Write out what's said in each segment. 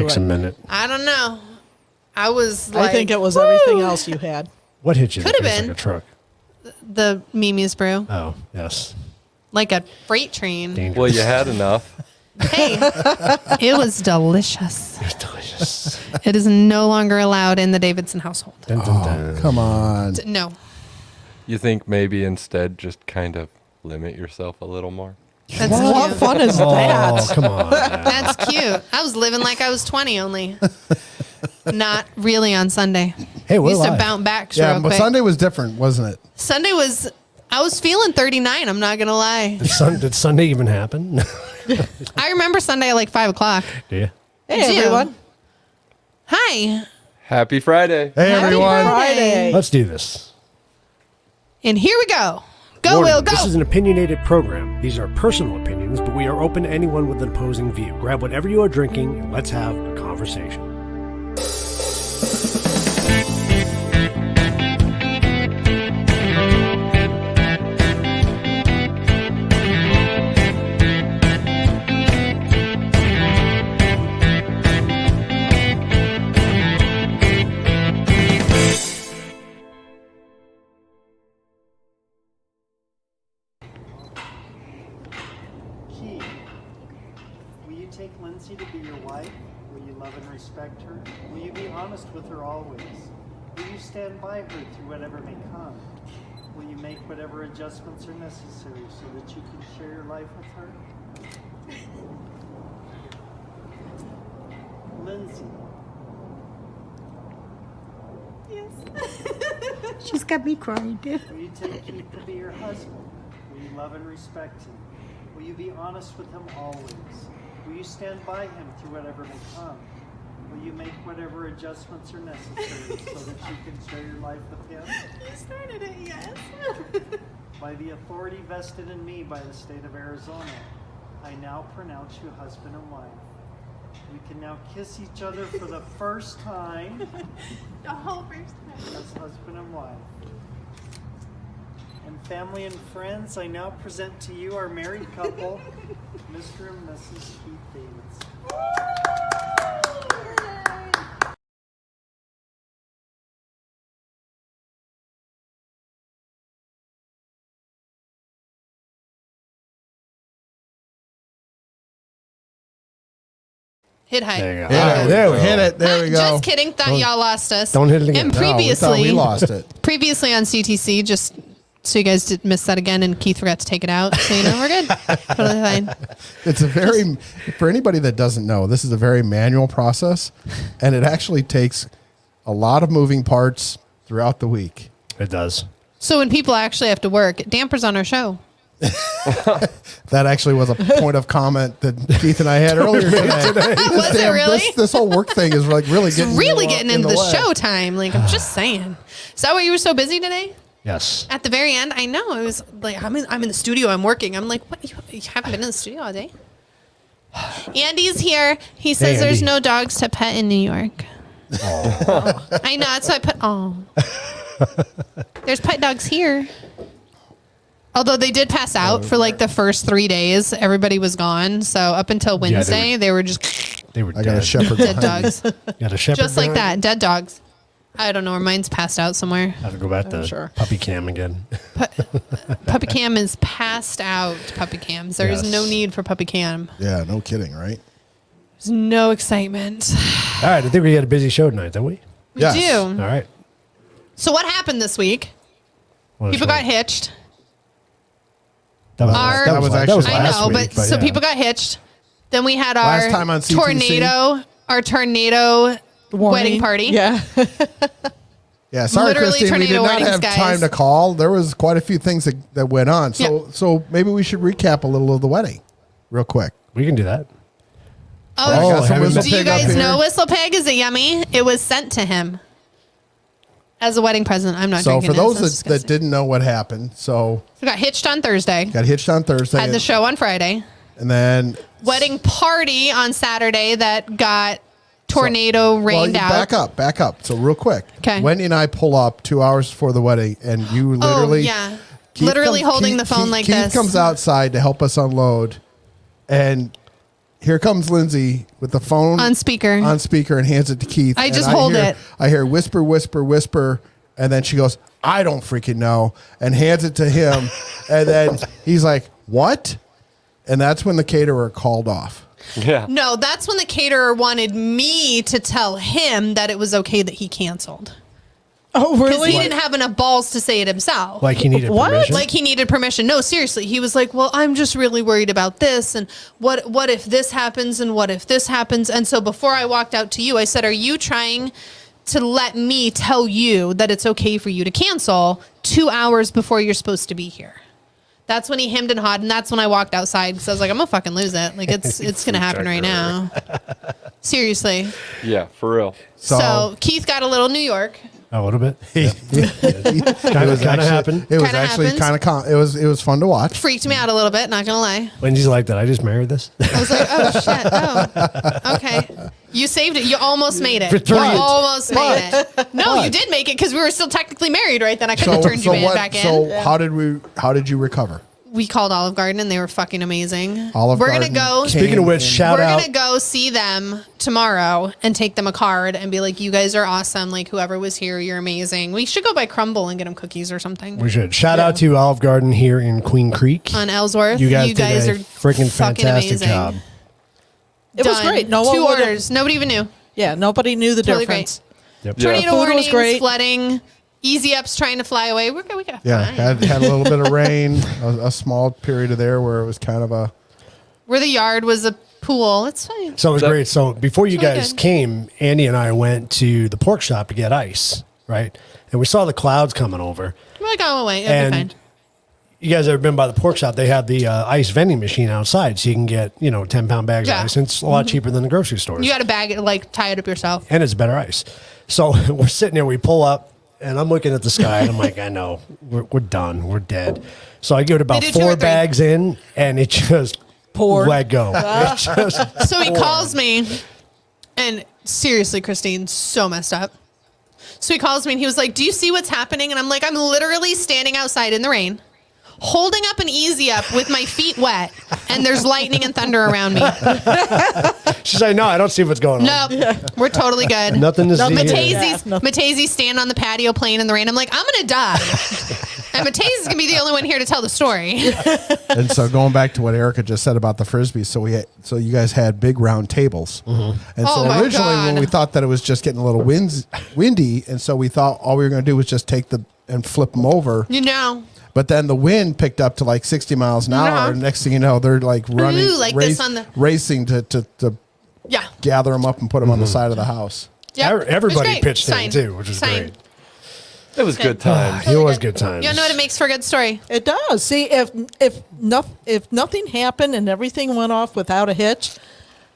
Takes a minute. I don't know. I was like, I think it was everything else you had. What hit you? Could have been like a truck. the Mimi's brew, Oh, yes. like a freight train. Dangerous. Well, you had enough. Hey, it was delicious. It was delicious. It is no longer allowed in the Davidson household. Dun, dun, dun. Come on. No. You think maybe instead just kind of limit yourself a little more? That's What cute. fun is Oh, that? come on. That's cute. I was living like I was 20 only. Not really on Sunday. Hey, we're Used to live. bounce back Yeah, real but quick. Sunday was different, wasn't it? Sunday was, I was feeling 39. I'm not going to lie. Did Sunday even happen? I remember Sunday at like 5 o'clock. Do you? Hey, Did you? everyone. Hi. Happy Friday. Hey, Happy everyone. Friday. Let's do this. And here we go. Go, Warning, Will, go. This is an opinionated program. These are personal opinions, but we are open to anyone with an opposing view. Grab whatever you are drinking and let's have a conversation. Key. Will you take Lindsay to be your wife? Will you love and respect her? Will you be honest with her always? Will you stand by her through whatever may come? Will you make whatever adjustments are necessary so that you can share your life with her? Lindsay. She's got me crying, too. Will you take Keith to be your husband? Will you love and respect him? Will you be honest with him always? Will you stand by him through whatever may come? Will you make whatever adjustments are necessary so that you can share your life with him? You started it, yes. By the authority vested in me by the state of Arizona, I now pronounce you husband and wife. We can now kiss each other for the first time The whole first time. as husband and wife. And family and friends, I now present to you our married couple, Mr. and Mrs. Keith Davidson. Hit high. There you go. Yeah, There we hit go. it. There we go. Just kidding. Thought y'all lost us. Don't hit it again. And No, we thought previously, we lost it. previously on CTC, just so you guys didn't miss that again, and Keith forgot to take it out. So you know we're good. Totally fine. It's a very, for anybody that doesn't know, this is a very manual process, and it actually takes a lot of moving parts throughout the week. It does. So when people actually have to work, it dampers on our show. That actually was a point of comment that Keith and I had earlier today. Was it really? This whole work thing is like really getting Really getting into the way. show time. Like, I'm just saying. Is that why you were so busy today? Yes. At the very end, I know. It was like, I'm in the studio, I'm working. I'm like, what? You haven't been in the studio all day? Andy's here. He says Hey, there's Andy. no dogs to pet in New York. I know. That's why I put, There's pet dogs here. Although they did pass out for like the first 3 days. Everybody was gone. So up until they Wednesday, they were just They were I dead. got a shepherd dead behind me. dogs. Got a shepherd. Just like behind that. Dead dogs. I don't know where mine's passed out somewhere. you? Have to go back to sure. puppy cam again. Puppy Cam is passed out. Puppy Cams. There is Yes. no need for Puppy Cam. Yeah, no kidding, right? There's no excitement. All right. I think we had a busy show tonight, didn't we? We Yes. do. All right. So what happened this week? What a People show. got hitched. That was, Our- That was that actually was I last know, week, but so yeah. people got hitched. Then we had Last our time on CTC. tornado wedding party. Yeah. Yeah, sorry, Literally Christine, we did tornado not weddings, have guys. time to call. There was quite a few things that went on. So maybe we should recap a little of the wedding real quick. We can do that. Oh, I got some haven't whistle do you pig up guys here. know Whistle Pig? Is it yummy? It was sent to him as a wedding present. I'm not So drinking for it. those That's that disgusting. didn't know what happened, so We got hitched on Thursday. got hitched on Thursday. Had the show on Friday. And then Wedding party on Saturday that got tornado rained you out. Back up. So real quick. 'Kay. Wendy and I pull up 2 hours before the wedding, and you literally, Oh, yeah. Literally holding the phone like Keith this. comes outside to help us unload, and here comes Lindsay with the phone On speaker. and hands it to Keith. I and just hold it. I hear whisper, whisper, whisper, and then she goes, I don't freaking know, and hands it to him. And then he's like, what? And that's when the caterer called off. Yeah. No, that's when the caterer wanted me to tell him that it was okay that he canceled. Oh, Because really? he didn't have enough balls to say it himself. Like he needed What? permission. Like he needed permission. No, seriously. He was like, well, I'm just really worried about this. And what if this happens? And what if this happens? And so before I walked out to you, I said, are you trying to let me tell you that it's okay for you to cancel 2 hours before you're supposed to be here? That's when he hemmed and hawed. And that's when I walked outside because I was like, I'm going to fucking lose it. Like it's going to happen right now. Seriously. Yeah, for real. So Keith got a little New York. A little bit. Kind of happened. It was Kinda actually happens. kind of it was fun to watch. Freaked me out a little bit, not going to lie. Lindsay's like, did I just marry this? I was like, oh shit. Oh, okay. You saved it. You almost made it. For 3 You years. almost made it. No, But- you did make it because we were still technically married right then. I could have turned you back in. So how did you recover? We called Olive Garden and they were fucking amazing. Olive we're Garden gonna go. came Speaking of which, in- shout We're out. gonna go see them tomorrow and take them a card and be like, "You guys are awesome. Like whoever was here, you're amazing." We should go by Crumble and get them cookies or something We should shout out to Olive Garden here in Queen Creek. on Ellsworth. You guys did a are freaking fucking fantastic amazing. job. It was Done. great. No one 2 would've- orders. Nobody even knew. Yeah, nobody knew the Totally difference. Yep. Yeah. Tornado Food was warnings, great. flooding, easy ups trying to fly away. We got Yeah, fine. had a little bit of rain, a small period of there where it was kind of a. Where the yard was a pool. It's fine. So it was That- great. So before you It's really guys good. came, Andy and I went to the pork shop to get ice, right? And we saw the clouds coming over. We're like, oh, wait, it'll And be fine. you guys ever been by the pork shop? They have the ice vending machine outside, so you can get 10-pound bags Yeah. of ice. And it's a lot cheaper than the grocery stores. You got to bag it, like tie it up yourself. And it's better ice. So we're sitting there, we pull up, and I'm looking at the sky, and I'm like, I know, we're done, we're dead. So I give it about They do 2 or 4 3. bags in, and it just Poured. let go. It just So he calls me, and seriously, Christine, so messed up. So he calls me, and he was like, do you see what's happening? And I'm like, I'm literally standing outside in the rain, holding up an easy up with my feet wet, and there's lightning and thunder around me. She's like, no, I don't see what's going on. Nope, we're totally good. Nothing to see here. Matesi's Yeah, nothing. Matesi's stand on the patio playing in the rain. I'm like, I'm gonna die. And Matesi's gonna be the only one here to tell the story. And so going back to what Erica just said about the frisbee, so you guys had big round tables, and Oh so my originally when God. we thought that it was just getting a little windy, and so we thought all we were going to do was just take and flip them over. You know, But then the wind picked up to like 60 miles an hour, Uh-huh. and next thing you know, they're like running, Ooh, like this on the- racing to yeah. gather them up and put them on the side of the house. Yep. Everybody It was great. pitched in Fine. too, which is Fine. great. It was good times. It was good times. You know what it makes for a good story? It does. See, if nothing happened and everything went off without a hitch,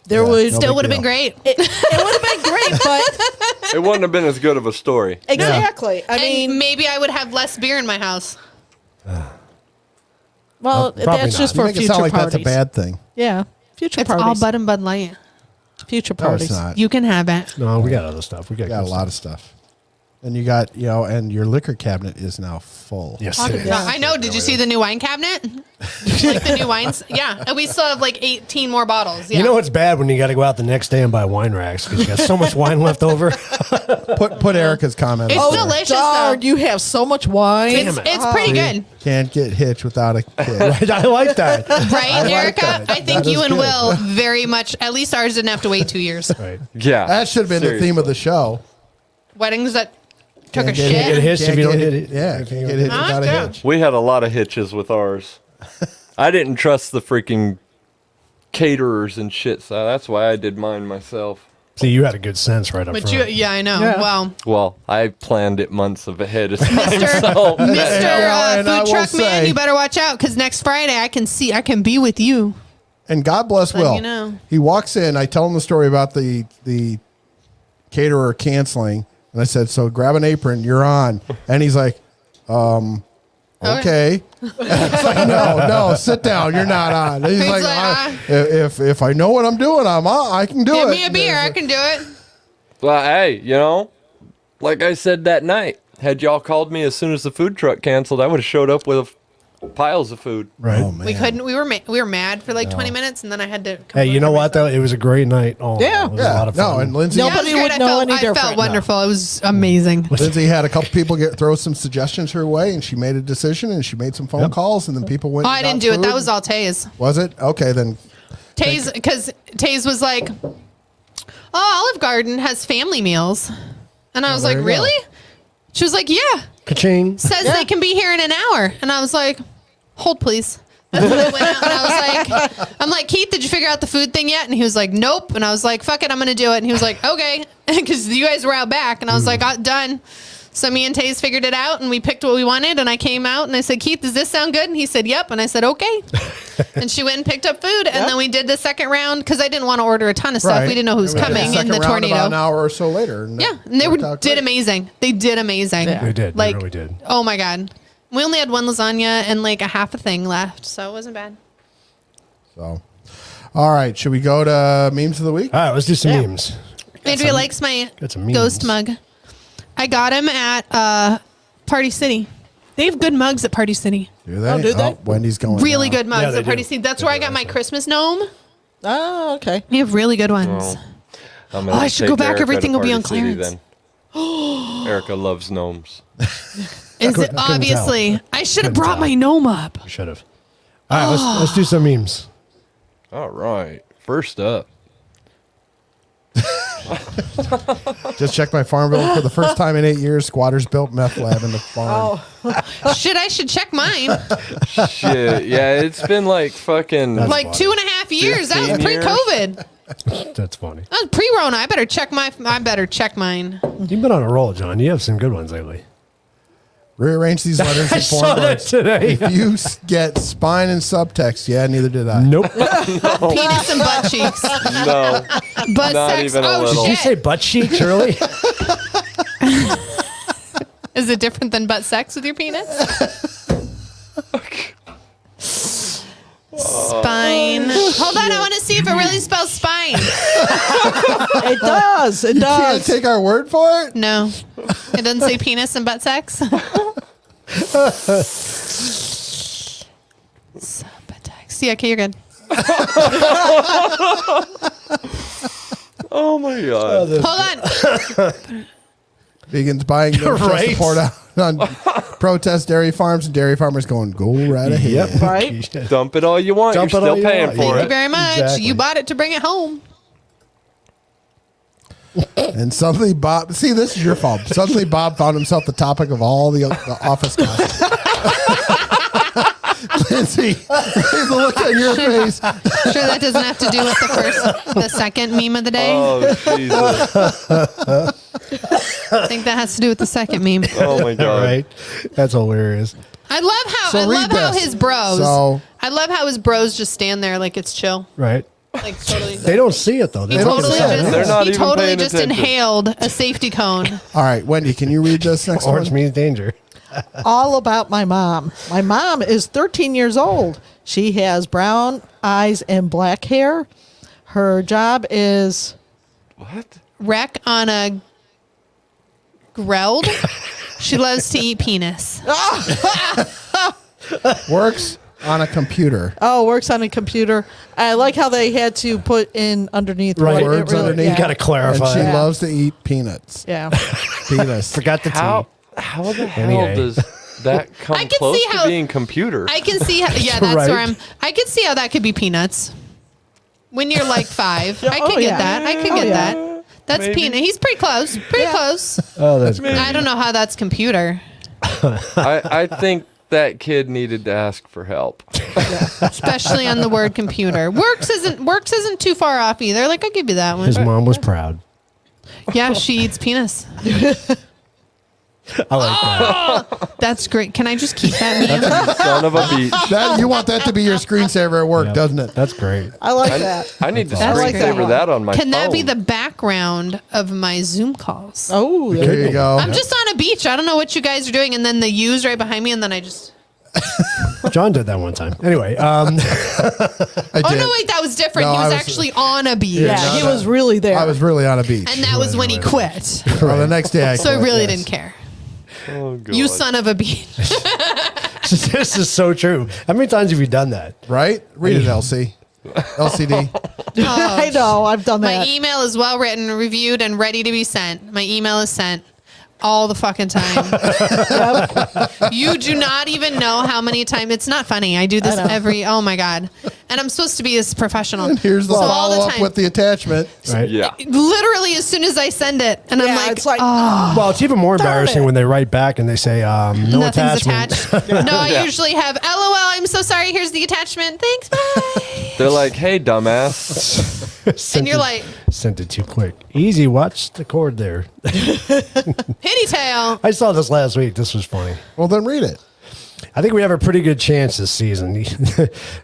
there Yeah, would no Still big would have been deal. great. it would have been great, but It wouldn't have been as good of a story. exactly. I And mean, maybe I would have less beer in my house. well, probably that's not. just You for make it future sound like parties. that's a bad thing. Yeah, future It's parties. all Bud and Bud Light. future No, parties. it's not. You can have it. No, we got other stuff. We got, You got a good lot of stuff. And you got, and your liquor cabinet is now full. Yes, Talk it is. about- I know. Did you see the new wine cabinet? Like the new wines? Yeah. And we still have like 18 more bottles. Yeah. You know what's bad when you got to go out the next day and buy wine racks because you got so much wine left over. Put Erica's comment It's up there. delicious, Darn, though. you have so much wine. It's, Damn it. it's pretty good. Can't get hitched without a kid. Right? I like that. Right, like Erica? that. I think That you is and good. Will very much, at least ours didn't have to wait 2 years. Right. Yeah. That should have been the theme of the show. Weddings that took a Can't get shit. hitched if you don't get it. Yeah, If can't you get don't- hitched without a yeah. hitch. We had a lot of hitches with ours. I didn't trust the freaking caterers and shit, so that's why I did mine myself. See, you had a good sense right up But front. yeah, I know. Yeah. Wow. Well, I planned it months of ahead of time. Mr. So Mr. Yeah, and I Food will Truck Man, say- you better watch out because next Friday I can be with you. And God bless Letting Will. you know. He walks in. I tell him the story about the caterer canceling, and I said, "So grab an apron. You're on." And he's like, "Okay." It's like, no, sit down. You're not on. And he's He's like, like, if I know what I'm doing, I'm on. I can do Give it. me a beer. I can do it. Well, hey, like I said that night, had y'all called me as soon as the food truck canceled, I would have showed up with Piles of food. Right. Oh, man. We couldn't. We were mad for like 20 minutes, and then I had to. Hey, you know what though? It was a great night. Oh, Yeah. it was a lot of fun. No, and Lindsay, No. Yeah, it was Nobody great. would I know felt, any I felt different. wonderful. It was amazing. Lindsay had a couple people throw some suggestions her way, and she made a decision, and she made some phone calls, and then people went. Oh, and I got didn't do it. That food. was all Taze. Was it? Okay, then. Taze, because Taze was like, "Oh, Olive Garden has family meals," and I was there like, you go. "Really?" She was like, "Yeah." Ka-ching. Says they can be here in an hour, and I was like, "Hold, please." And then I went out and I was like, I'm like, Keith, did you figure out the food thing yet? And he was like, nope. And I was like, fuck it, I'm going to do it. And he was like, okay. Because you guys were out back. And I was like, done. So me and Taze figured it out and we picked what we wanted. And I came out and I said, Keith, does this sound good? And he said, yep. And I said, okay. And she went and picked up food. And then we did the second round because I didn't want to order a ton of stuff. Right. We didn't know who was And we did coming the in second the round tornado. about an hour or so later. And Yeah. And they did amazing. They did amazing. Yeah. They did. Like, They really did. oh my God. We only had one lasagna and like a half a thing left. So it wasn't bad. So, all right, should we go to memes of the week? All right, let's do some memes. Andrea likes my got some memes. ghost mug. I got him at Party City. They have good mugs at Party City. Do they? Oh, do they? Wendy's going. Really now. good mugs Yeah, they at Party do. City. That's They where I do, got my actually. Christmas gnome. Oh, okay. They have really good ones. I'm gonna I should take go back. Erica Everything to will be on Party City clearance. then. Erica loves gnomes. Is it couldn't obviously? tell. I should have Couldn't brought tell. my gnome up. We should have. All right, let's do some memes. All right. First up. Just checked my farm bill for the first time in 8 years. Squatters built meth lab in the farm. I should check mine. Shit. Yeah, it's been like fucking. Like 2.5 years. That was 15 years. pre-COVID. That's funny. That was pre-Rona. I better check mine. You've been on a roll, John. You have some good ones lately. Rearrange these letters I in saw form that words. today. If you get spine and subtext, yeah, neither did I. Nope. Penis and butt cheeks. No. Butt Not sex. even a Oh little. Did you shit. say butt cheeks early? Is it different than butt sex with your penis? Spine. Hold on, I want to see if it really spells spine. It does. It You can't does. take our word for it? No, it doesn't say penis and butt sex. Subtext. Yeah, okay, you're good. Oh my God. Hold on. Vegans buying no Right. support out on protest dairy farms, and dairy farmers going, go right ahead. Yep. Right? Dump it all you want. Dump You're it all still you paying want. for Thank you it. very much. Exactly. You bought it to bring it home. And suddenly Bob, see, this is your fault. Suddenly Bob found himself the topic of all the office guys. Lindsay, the look on your face. Sure, that doesn't have to do with the second meme of the day. Oh, Jesus. I think that has to do with the second meme. Oh, my God. Right. That's hilarious. I love how So read this. his bros. So- I love how his bros just stand there like it's chill. Right. Like totally. They don't see it though. He They don't totally see it. just, They're not he even totally paying just attention. inhaled a safety cone. All right, Wendy, can you read this next Orange one? means danger. All about my mom. My mom is 13 years old. She has brown eyes and black hair. Her job is What? Wreck on a greld. She loves to eat penis. Works on a computer. works on a computer. I like how they had to put in underneath Right. what it Words underneath. You Yeah. got to And clarify. she Yeah. loves to eat peanuts. Yeah. Penis. Forgot the T. How the hell Anyway. does that come I can close see to how- being computer? I can see how. Yeah, that's Right. where I can see how that could be peanuts. When you're like 5, I Oh, could get yeah. that. I could Oh, get yeah. that. That's Maybe. peanut. He's pretty close. Pretty close. Oh, that's great. I don't know how that's computer. I think that kid needed to ask for help. Especially on the word computer. Works isn't too far off either. Like I'll give you that one. His mom was proud. Yeah, she eats penis. I like that. That's great. Can I just keep that meme? Son of a bitch. That, you want that to be your screensaver at work, Yep. doesn't it? That's great. I like that. I need to That's great. screensaver that on my phone. Can that be the background of my Zoom calls? Oh, There you go. I'm just on a beach. I don't know what you guys are doing, and then the U's right behind me, and then I just. John did that one time. Anyway, I Oh did. no, wait, that was different. No, He was, I was- actually on a beach, yeah. no, he no. was really there. I was really on a beach. and that was when he quit. Well, the next day I So I quit, really yes. didn't care. Oh, God. You son of a beach. This is so true. How many times have you done that? Right? Read it, LC. LCD. I know. I've done My that. email is well written, reviewed, and ready to be sent. My email is sent all the fucking time. You do not even know how many times. It's not funny. I do this oh my God. And I'm supposed to be as professional. And here's the So all follow up time- with the attachment. Right? Yeah. Literally as soon as I send it. And I'm like, it's like, Well, it's even more embarrassing it. when they write back and they say, no nothing's attachment. attached. No, I usually have, LOL, I'm so sorry. Here's the attachment. Thanks, bye. They're like, hey, dumbass. And you're like, Sent it too quick. Easy, watch the cord there. hitty tail. I saw this last week. This was funny. Well, then read it. I think we have a pretty good chance this season.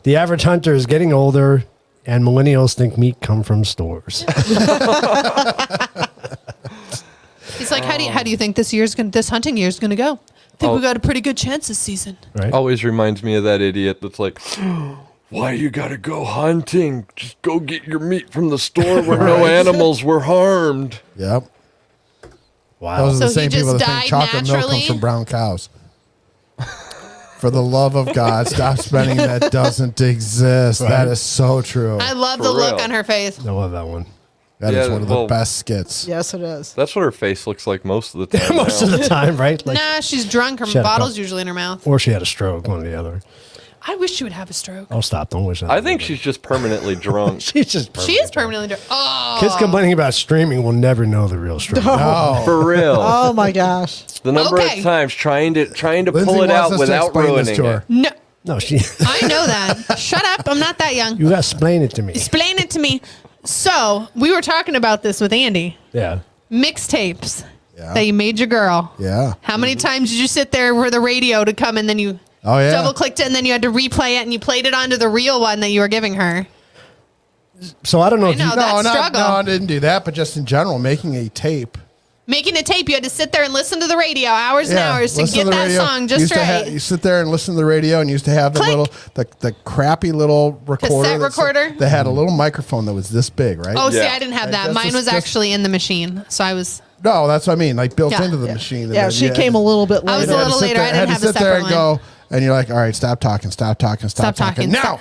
The average hunter is getting older, and millennials think meat come from stores. He's like, how do you think this hunting year's gonna go? I think Oh. we got a pretty good chance this season. Right? Always reminds me of that idiot that's like, why you gotta go hunting? Just go get your meat from the store where no animals were harmed. Yep. Wow. Those are the So he same people just that think died chocolate milk naturally? comes from brown cows. For the love of God, stop spending that doesn't exist. Right. That is so true. I love For the look real. on her face. I love that one. That is Yeah, one of the well- best skits. yes, it is. That's what her face looks like most of the time. Most now. of the time, right? Like, Nah, she's drunk. Her She had a bottle's couple- usually in her mouth. or she had a stroke, one or the other. I wish she would have a stroke. Oh, stop. Don't wish that. I think she's just permanently drunk. She's just She is permanently drunk. Oh, Kids complaining about streaming will never know the real story. Oh, For real. Oh my gosh. The number Okay. of times trying to Lindsay pull it wants out us to without explain this ruining to her. it. no. No, she. I know that. Shut up. I'm not that young. You got to explain it to me. Explain it to me. So we were talking about this with Andy. Yeah. Mixtapes Yeah. that you made your girl. Yeah. How many times did you sit there for the radio to come and then you Oh, yeah. double clicked it and then you had to replay it and you played it onto the real one that you were giving her? So I don't know if know. you. That struggle. No, I didn't do that, but just in general, making a tape. Making a tape, you had to sit there and listen to the radio hours and hours to listen get the that radio. song just Used to right. you sit there and listen to the radio, and used to have the Click. little, the crappy little recorder. Cassette recorder? That had a little microphone that was this big, right? Oh, see, Yeah. I didn't have Right, that. that's Mine just- was just- actually in the machine. So I was. No, that's what I mean, like built Yeah. into the Yeah. machine. and Yeah, then she you came a little bit I was later. a little later. I didn't have a sit there separate and go, and you're like, all right, stop talking, stop talking, stop, Stop talking. talking, Now,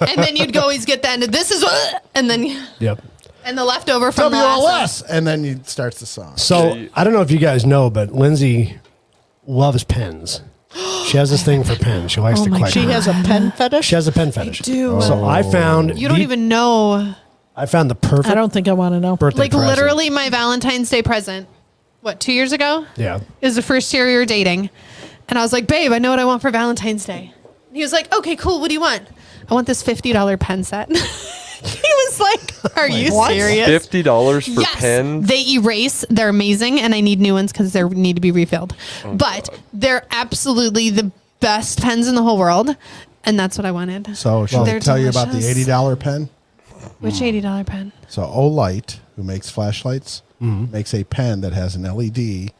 And then you'd always get the end of this is what, and then Yep. and the leftover from the last WLS, and then you starts the song. So I don't know if you guys know, but Lindsay loves pens. She has this thing for pens. She likes to collect. She them. has a pen fetish. She has a pen fetish. do. So I found. You don't even know. I found the perfect. I don't think I want to know. birthday Like present. literally my Valentine's Day present. What, 2 years ago? Yeah. Is the first year we were dating. And I was like, babe, I know what I want for Valentine's Day. And he was like, okay, cool. What do you want? I want this $50 pen set. He was like, are you serious? $50 for Yes, pens? they erase. They're amazing, and I need new ones because they need to be refilled. Oh, but they're absolutely the best pens in the whole world, and that's what I wanted. So should I They're tell you about the delicious. $80 pen? Which $80 pen? So Olight, who makes flashlights, makes a pen that has an LED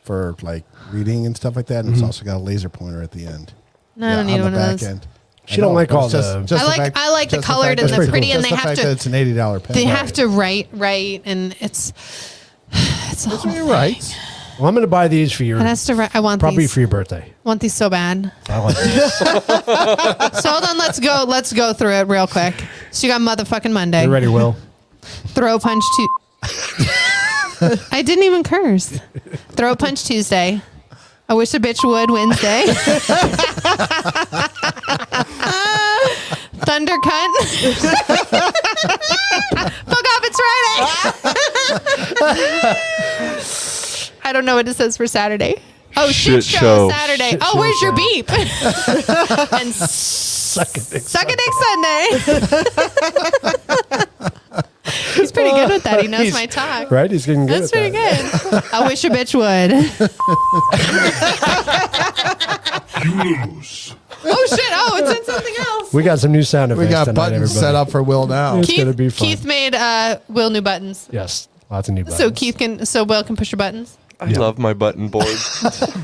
for like reading and stuff like that, and it's also got a laser pointer at the end. No, I don't need on one the of back those. end. She don't like but all it's just- the- just I like the just colored fact and that the it's pretty, cool. and Just they the have fact to- that it's an $80 pen. They have to write, and it's a That's whole what you're right. Well, I'm going to buy these for your. It has to write. I want probably these. for your birthday. Want these so bad. I like these. So hold on, let's go through it real quick. So you got motherfucking Monday. You ready, Will? Throw a punch I didn't even curse. Throw a punch Tuesday. I wish a bitch would Wednesday. Thunder cunt. Fuck off, it's Friday. I don't know what it says for Saturday. Oh, shit show Saturday. Shit Oh, show where's your show. beep? And Suck it. suck a dick Sunday. He's pretty good with that. He knows He's- my talk. Right? He's getting good That's at pretty that. good. I wish a bitch would. Oh shit! Oh, it said something else. We got some new sound effects We got tonight, buttons everybody. set up for Will now. It's gonna be fun. Keith made Will new buttons. Yes. Lots of new buttons. So Will can push your buttons. I love my button board.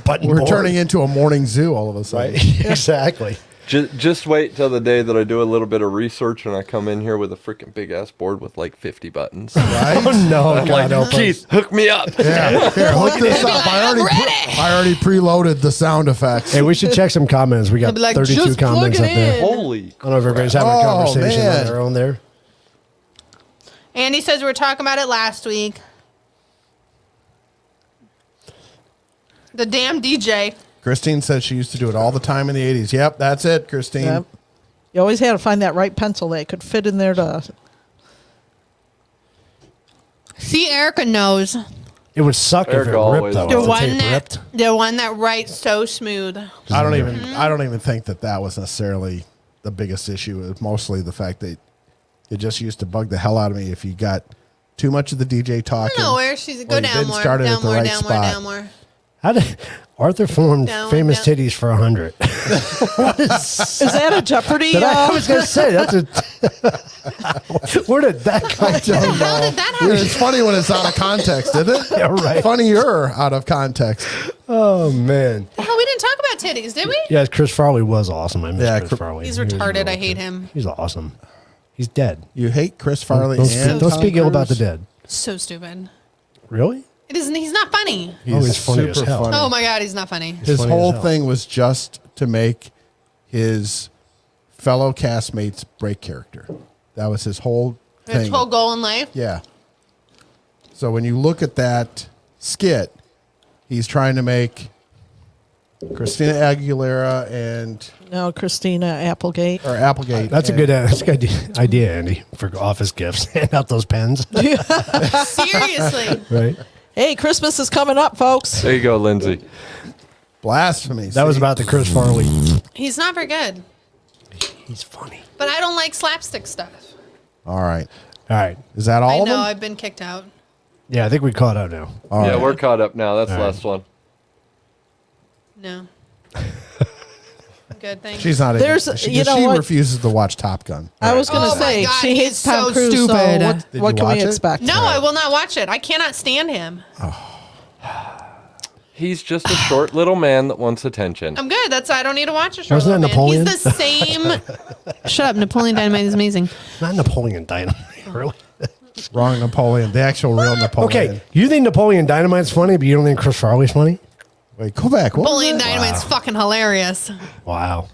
button We're board. turning into a morning zoo all of a sudden. Right. Exactly. Just wait till the day that I do a little bit of research and I come in here with a freaking big ass board with like 50 buttons. Right? Oh, no, I'm God, help like, Keith, us. hook me up. Yeah. Here, hook this up. I already preloaded the sound effects. Hey, we should check some comments. We got be like, 32 just plug comments it up there. in. Holy I don't know if everybody's having a Oh, conversation man. on their own there. Andy says we were talking about it last week. The damn DJ. Christine said she used to do it all the time in the 80s. Yep, that's it, Christine. Yep. You always had to find that right pencil that could fit in there to. See, Erica knows. It would suck if it Erica ripped, always though. The If the one tape that ripped. the one that writes so smooth. I don't even think that was necessarily the biggest issue. It was mostly the fact that it just used to bug the hell out of me if you got too much of the DJ talking. No, where she's or go you down didn't more, start it down at the more, right down more, spot. down more. How did Arthur formed Down, famous down. titties for 100? Is that a Jeopardy? I was going to say, that's a. Where did that come from? How did that happen? It's funny when it's out of context, isn't it? Yeah, right. Funnier out of context. Oh, man. Hell, we didn't talk about titties, did we? Yeah, Chris Farley was awesome. I miss Yeah, Chris Farley. He's He was retarded. really I hate good. him. He's awesome. He's dead. You hate Chris Farley Don't, and don't Tom speak ill about the Cruise? dead. So stupid. Really? It isn't. He's not funny. He's funny as hell. Oh my god, he's not funny. His funny whole as hell. thing was just to make his fellow castmates break character. That was his whole thing. His whole goal in life. Yeah. So when you look at that skit, he's trying to make Christina Aguilera and No, Christina Applegate. or Applegate. That's a good idea, Andy, for office gifts. Hand out those pens. Seriously. Right? Hey, Christmas is coming up, folks. There you go, Lindsay. blasphemy. That was See? about the Chris Farley. He's not very good. He's funny. But I don't like slapstick stuff. All right. All right. Is that all I of know them? I've been kicked out. Yeah, I think we caught up now. All Yeah, right. we're caught up now. That's the All right. last one. No. Good, thanks. She's not. There's- she, you know she what? refuses to watch Top Gun. I was going to Oh my say, God, she he's hates Tom so Cruise, stupid. so Did what you can watch we it? expect? No, I will not watch it. I cannot stand him. He's just a short little man that wants attention. I'm good. That's I don't need to watch a short Wasn't that little man. Napoleon? He's the same. Shut up. Napoleon Dynamite is amazing. Not Napoleon Dynamite, really. Wrong Napoleon. The actual real Napoleon. Okay, you think Napoleon Dynamite's funny, but you don't think Chris Farley's funny? Wait, go back. What was Napoleon that? Dynamite's fucking hilarious. Wow.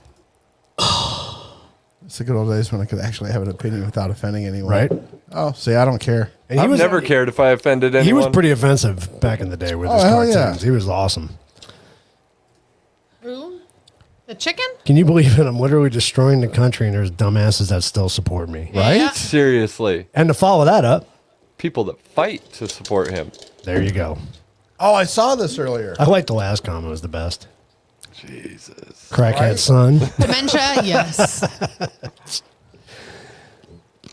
It's the good old days when I could actually have an opinion without offending anyone. Right? Oh, see, I don't care. And I've never cared if I offended anyone. He was pretty offensive back in the day with his hell cartoons. yeah. He was awesome. Who? The chicken? Can you believe it? I'm literally destroying the country, and there's dumbasses that still support me. Right? Yeah. Seriously. And to follow that up, People that fight to support him. there you go. Oh, I saw this earlier. I like the last comment. It was the best. Jesus. Crackhead son. Dementia? Yes.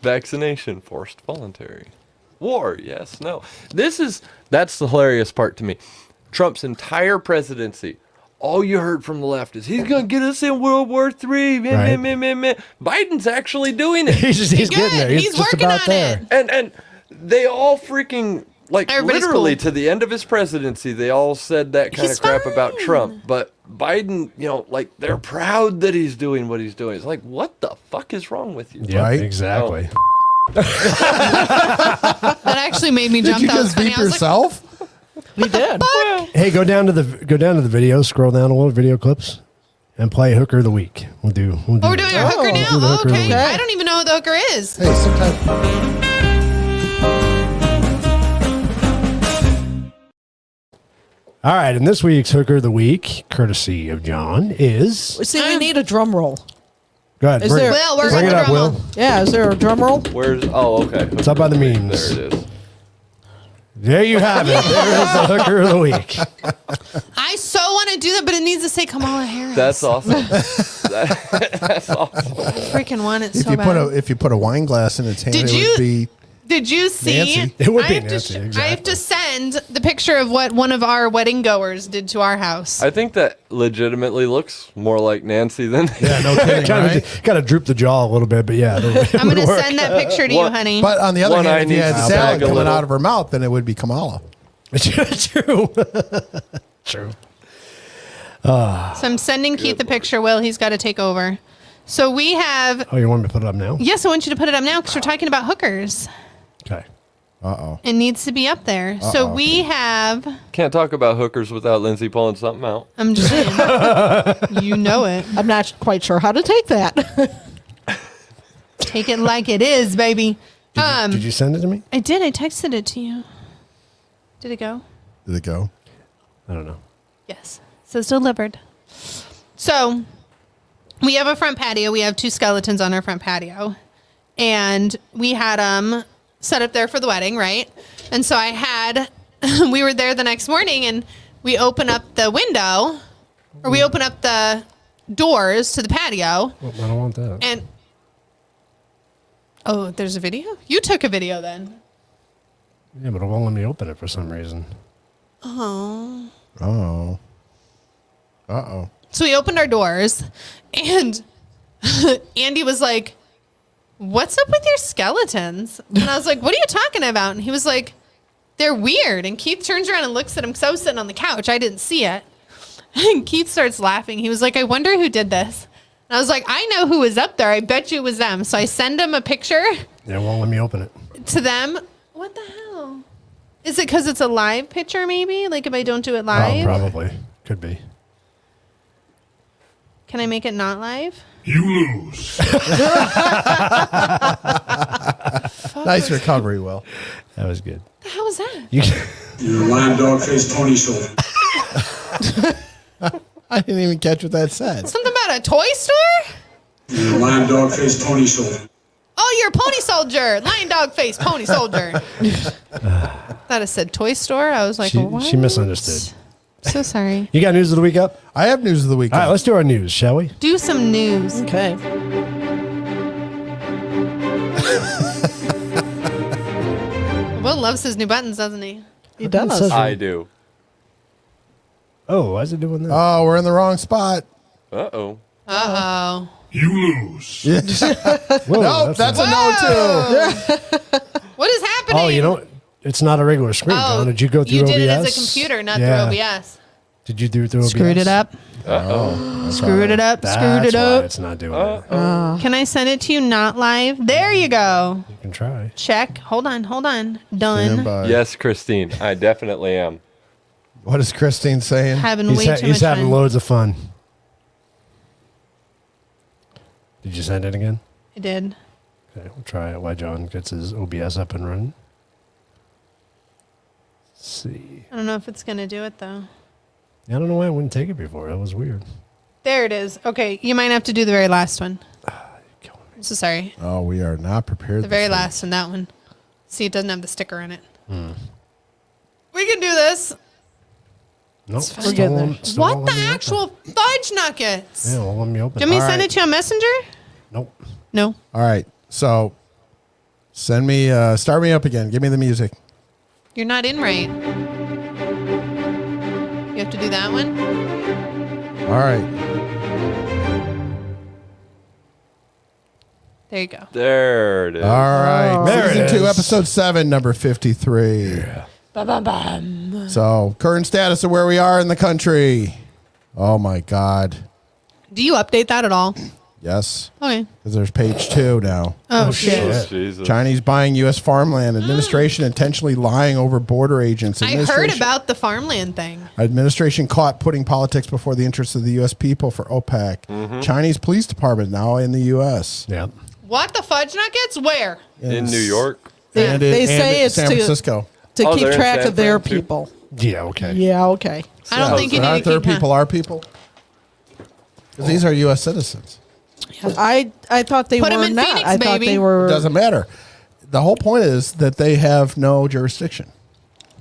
Vaccination forced voluntary. War, yes, no. That's the hilarious part to me. Trump's entire presidency, all you heard from the left is he's going to get us in World War III. Meh, Right. meh, meh, meh, meh. Biden's actually doing it. he's He's getting there. good. He's, He's just working about on there. it. And they all freaking, like, Everybody's literally cool. to the end of his presidency, they all said that kind He's of crap about fine. Trump. But Biden, like, they're proud that he's doing what he's doing. It's like, what the fuck is wrong with you? Yeah, Right? exactly. That actually made me Did jump. you That was just funny. beep I was yourself? We did. Hey, go down to the video. Scroll down a little video clips, and play Hooker of the Week. We'll do. like, oh, we're doing a hooker Oh, now? do the hooker Okay. of the week. I don't even know what the hooker is. Hey, sometimes. All right, and this week's Hooker of the Week, courtesy of John, is. See, we need a drum roll. Go ahead. Is Bring, there- Will, we're bring it gonna up, drum Will. roll. Yeah, is there a drum roll? Okay. It's up on the memes. There it is. There you have it. There is the Hooker of the Week. I so want to do that, but it needs to say Kamala Harris. That's awesome. That's awesome. I freaking want it so bad. If you put a wine glass in its hand, Did it you- would be. Did you see? Nancy. It would I be have to Nancy, I have exactly. to send the picture of what one of our wedding goers did to our house. I think that legitimately looks more like Nancy than. Yeah, no kidding, right? Kind of droop the jaw a little bit, but yeah. I'm going to send that picture to you, What- honey. But on the other One eye hand, if you needs had to salad sag a coming little. out of her mouth, then it would be Kamala. True. True. So I'm sending Keith the picture. Will, he's got to take over. So we have. Oh, you want me to put it up now? Yes, I want you to put it up now because we're talking about hookers. Okay. Uh-oh. It needs to be up there. So we have. Can't talk about hookers without Lindsay pulling something out. I'm just saying. You know it. I'm not quite sure how to take that. Take it like it is, baby. Did you send it to me? I did. I texted it to you. Did it go? Did it go? I don't know. Yes. It says delivered. So we have a front patio. We have 2 skeletons on our front patio. And we had them set up there for the wedding, right? And so we were there the next morning and we open up the window, or we open up the doors to the patio. Well, I don't want that. And, oh, there's a video? You took a video then. Yeah, but it won't let me open it for some reason. Oh. Uh-oh. Uh-oh. So we opened our doors and Andy was like, "What's up with your skeletons?" And I was like, "What are you talking about?" And he was like, "They're weird." And Keith turns around and looks at him because I was sitting on the couch. I didn't see it. And Keith starts laughing. He was like, "I wonder who did this." And I was like, "I know who was up there. I bet you it was them." So I send him a picture Yeah, it won't let me open it. to them. What the hell? Is it because it's a live picture maybe? Like if I don't do it live? Oh, probably. Could be. Can I make it not live? You lose. Nice recovery, Will. That was good. The hell was that? You, You're a lying dog face pony shoulder. I didn't even catch what that said. Something about a toy store? You're a lying dog face pony shoulder. Oh, you're a pony soldier. Lion dog face pony soldier. Thought it said toy store. I was like, what? she misunderstood. So sorry. You got news of the week up? I have news of the week. All right, let's do our news, shall we? Do some news. Okay. Will loves his new buttons, doesn't he? He does. says- I do. Oh, why is it doing that? Oh, we're in the wrong spot. Uh-oh. Uh-oh. You lose. Whoa, Nope, that's a no, too. What is happening? Oh, you know, it's not a regular screen, Don. Did you go through you OBS? did it as a computer, not Yeah. through OBS. Did you do it through OBS? Screwed it up. Uh-oh. Screwed it up. That's Screwed it why up. it's not doing it. Uh-oh. Can I send it to you not live? There you go. You can try. Check. Hold on. Stand Done. by. Yes, Christine. I definitely am. What is Christine saying? Having He's, way too much he's having fun. loads of fun. Did you send it again? I did. Okay, we'll try it while John gets his OBS up and running. Let's see. I don't know if it's going to do it, though. I don't know why I wouldn't take it before. That was weird. There it is. Okay, you might have to do the very last one. I'm so sorry. Oh, we are not prepared. The very this week. last one, that one. See, it doesn't have the sticker in it. We can do this. Nope. We're getting there. What the actual fudge nuggets? Yeah, well, let me open Do you want me it. to All send right. it to you on Messenger? Nope. No. All right. So send me, start me up again. Give me the music. You're not in right. You have to do that one? All right. There you go. There it is. All right. There it Season 2, is. episode 7, number 53. Yeah. So, current status of where we are in the country. Oh, my God. Do you update that at all? Yes. Okay. Because there's page 2 now. Oh, shit. Oh, Jesus. Chinese buying U.S. farmland. Administration intentionally lying over border agents. I heard about the farmland thing. Administration caught putting politics before the interests of the U.S. people for OPEC. Chinese police department now in the U.S. Yeah. What the fudge nuggets? Where? In New York. And They in say it's San to- Francisco. To Oh, keep they're in track San of their Fran, too? people. Yeah, okay. Yeah, okay. I don't think you need Aren't to their keep people our people? 'Cause these are U.S. citizens. I thought they Put 'em were in not. Phoenix, I thought baby. they It were. doesn't matter. The whole point is that they have no jurisdiction.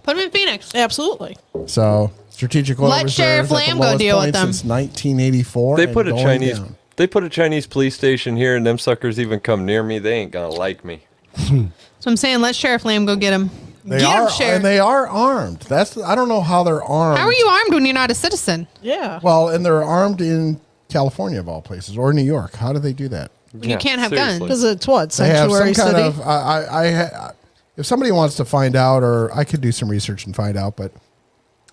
Put them in Phoenix. Absolutely. So strategic oil Let reserves Sheriff at the Lamb go lowest deal with point them. since 1984. They and put a going Chinese. down. They put a Chinese police station here, and them suckers even come near me. They ain't gonna like me. So I'm saying let Sheriff Lamb go get him. They Get him, are, Sheriff. and they are armed. That's I don't know how they're armed. How are you armed when you're not a citizen? Yeah. Well, and they're armed in California of all places, or New York. How do they do that? When you can't have guns. Because it's what? They have Sanctuary some kind City? of. If somebody wants to find out, or I could do some research and find out, but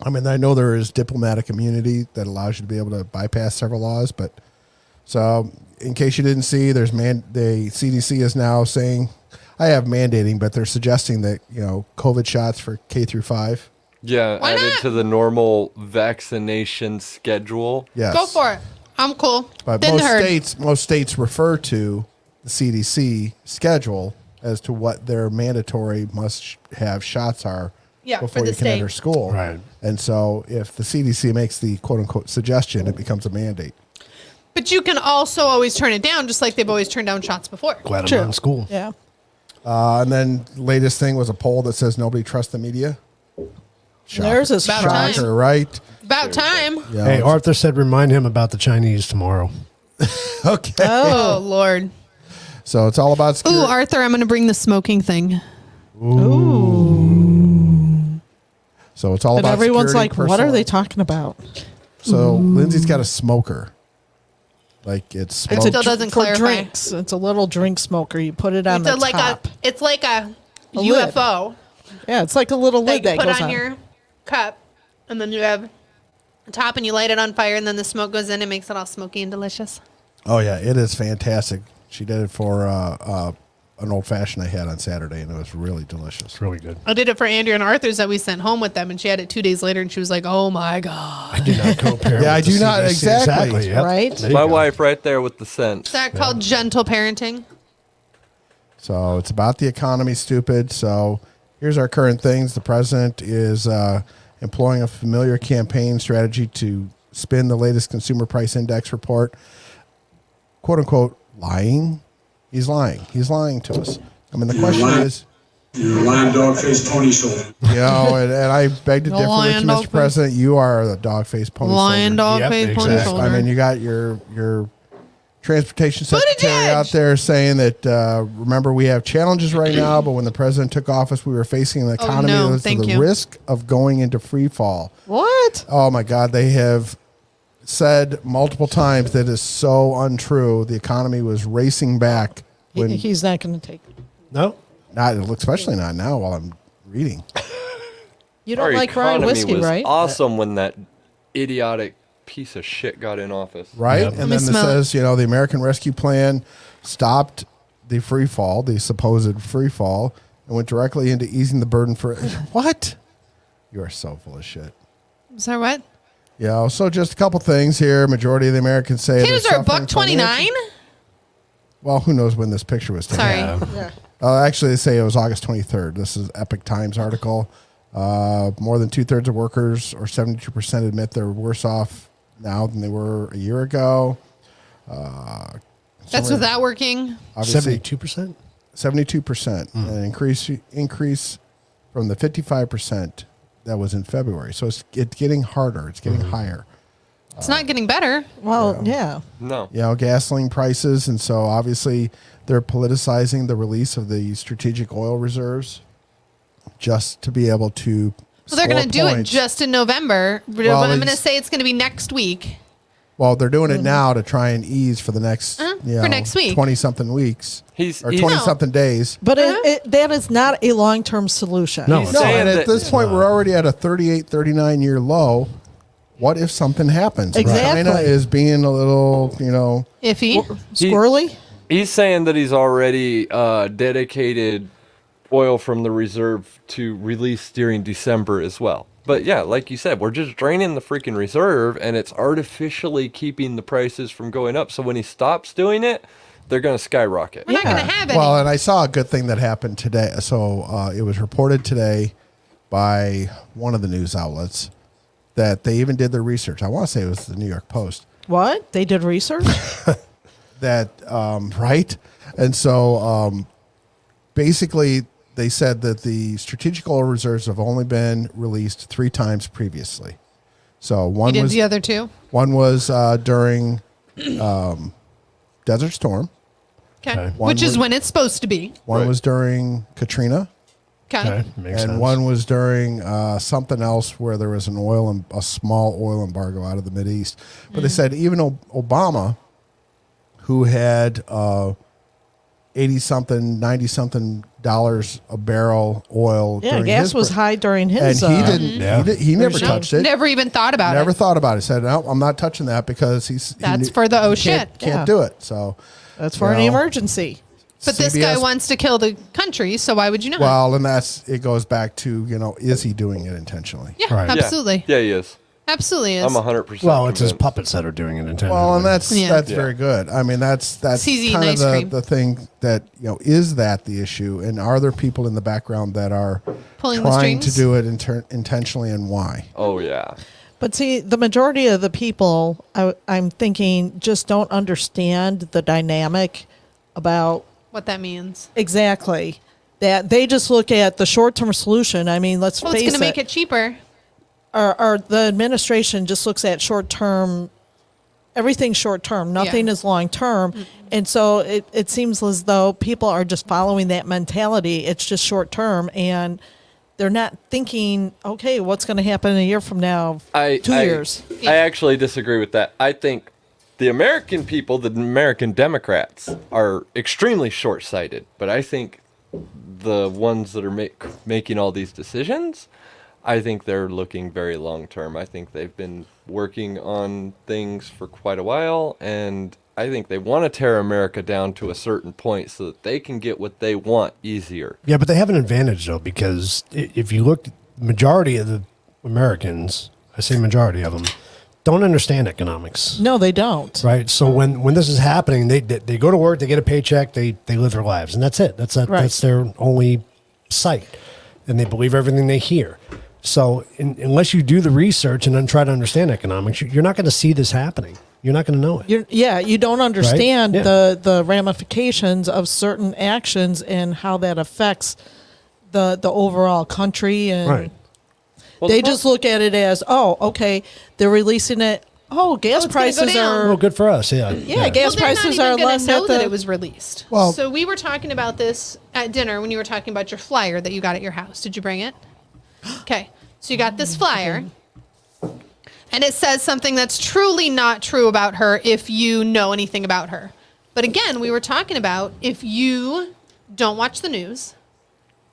I mean, I know there is diplomatic immunity that allows you to be able to bypass several laws, but so in case you didn't see, the CDC is now saying, I have mandating, but they're suggesting that, COVID shots for K through 5. Yeah, Why added not? to the normal vaccination schedule. Yes. Go for it. I'm cool. But Didn't hurt. most states refer to the CDC schedule as to what their mandatory must have shots are Yeah, for before the you can state. enter school. Right. And so if the CDC makes the quote unquote suggestion, it becomes a mandate. But you can also always turn it down, just like they've always turned down shots before. Glad I'm Sure. not in school. Yeah. And then latest thing was a poll that says nobody trusts the media. There's a About shocker. time. Right? About time. Yeah. Hey, Arthur said remind him about the Chinese tomorrow. Okay. Oh, Lord. So it's all about Ooh, security. Arthur, I'm going to bring the smoking thing. So it's all And about everyone's security, like, what are personal- they talking about? So Lindsay's got a smoker. Like it's It smoked. still doesn't For clarify. drinks. It's a little drink smoker. You put it on the top. It's like a lid. UFO Yeah, it's like a little that lid you that put goes on your cup, and then you have the top, and you light it on fire, and then the smoke goes in and makes it all smoky and delicious. Oh yeah, it is fantastic. She did it for an old fashioned I had on Saturday, and it was really delicious. It's really good. I did it for Andrea and Arthur's that we sent home with them, and she had it 2 days later, and she was like, "Oh my god!" I do not compare. Yeah, I with the do not- CDC. exactly. Yep. Right? There you My go. wife right there with the scent. Is that called gentle parenting? So it's about the economy, stupid. So here's our current things. The president is employing a familiar campaign strategy to spin the latest consumer price index report. Quote unquote, lying. He's lying. He's lying to us. I mean, the question lying. is, You're a lying dog-faced pony shoulder. and I beg to differ with Lion you, dog Mr. President. You are the dog-faced pony Lion soldier. dog Yep, face pony exactly. shoulder. I mean, you got your transportation Buttigieg! secretary out there saying that, remember, we have challenges right now, but when the president took office, we were facing an economy no, that was to thank the you. risk of going into free fall. What? Oh, my God. They have said multiple times that is so untrue. The economy was racing back. When He's not going to take it. No. not, especially not now while I'm reading. You Our don't like rye economy whiskey, was right? awesome when that idiotic piece of shit got in office. Right? Yep. And Let me then it smell it. says, the American Rescue Plan stopped the free fall, the supposed free fall, and went directly into easing the burden for what? You are so full of shit. Is that what? Yeah, so just a couple things here. Majority of the Americans say Potatoes they're are suffering $1.29. financial- Well, who knows when this picture was taken? Sorry. Yeah. Actually, they say it was August 23rd. This is Epic Times article. More than 2/3 of workers, or 72%, admit they're worse off now than they were a year ago. That's without working. Obviously, 72%. 72%, an increase from the 55% that was in February. So it's getting harder. It's getting higher. It's not getting better. Well, yeah. No. Gasoline prices, and so obviously they're politicizing the release of the strategic oil reserves just to be able to. Well, they're going to score do it points. just in November. But Well, I'm going to it's- say it's going to be next week. Well, they're doing it now to try and ease for the next, for next week. 20-something weeks He's- or he's- 20-something days. But that is not a long-term solution. No, He's it's No, saying and at that- this point, we're already at a 38, 39-year low. What if something happens? Exactly. China is being a little, Iffy. Squirrely? He's saying that he's already dedicated oil from the reserve to release during December as well. But yeah, like you said, we're just draining the freaking reserve, and it's artificially keeping the prices from going up. So when he stops doing it, they're going to skyrocket. We're not going to have any. Well, and I saw a good thing that happened today. So it was reported today by one of the news outlets that they even did their research. I want to say it was the New York Post. What? They did research? That right, and so basically they said that the strategic oil reserves have only been released 3 times previously. So you one did was the other two. during Desert Storm. Okay. One Which is was- when it's supposed to be. One Right. was during Katrina, Okay. Okay. Makes and sense. one was during something else where there was a small oil embargo out of the Mideast. But they said even Obama, who had 80-something, 90-something dollars a barrel oil. Yeah, during gas his was high during his. and he didn't. He never touched it. Never even thought about Never it. thought about it. Said, "No, I'm not touching that because That's for the he shit. Can't Yeah. do it." So That's for you an know, emergency. But this guy CBS wants to kill the country, so why would you not? Well, and it goes back to, is he doing it intentionally? yeah, Right. absolutely. Yeah, he is. Absolutely is. I'm 100%. Well, it's his convinced. puppets that are doing it intentionally. Well, and that's Yeah. very good. I mean, that's He's eating kind of ice cream. the thing that, is that the issue? And are there people in the background that are Pulling the trying to strings? do it intentionally, and why? Oh, yeah. But see, the majority of the people, I'm thinking, just don't understand the dynamic about what that means. exactly that. They just look at the short-term solution. I mean, let's Well, it's face going to make it cheaper. Or the administration just looks at short-term, everything's short-term. Nothing is long-term. And so it seems as though people are just following that mentality. It's just short-term, and they're not thinking, okay, what's going to happen a year from now, 2 years? I actually disagree with that. I think the American people, the American Democrats, are extremely short-sighted. But I think the ones that are making all these decisions, I think they're looking very long-term. I think they've been working on things for quite a while, and I think they want to tear America down to a certain point so that they can get what they want easier. Yeah, but they have an advantage, though, because if you look, majority of the Americans, I say majority of them, don't understand economics. No, they don't. Right. So when this is happening, they go to work, they get a paycheck, they live their lives, and that's it. That's their only sight, and they believe everything they hear. So unless you do the research and then try to understand economics, you're not going to see this happening. You're not going to know it. You don't understand Right? Yeah. the ramifications of certain actions and how that affects the overall country. And Right. Well, they the just look at it as, oh, okay, they're releasing it. Oh, gas it's gonna go prices down. are. Oh, good for us. Yeah. Yeah, gas Well, they're prices not are even gonna less know at that the. it was released. Well- So we were talking about this at dinner when you were talking about your flyer that you got at your house. Did you bring it? Okay. So you got this flyer, and it says something that's truly not true about her if you know anything about her. But again, we were talking about if you don't watch the news,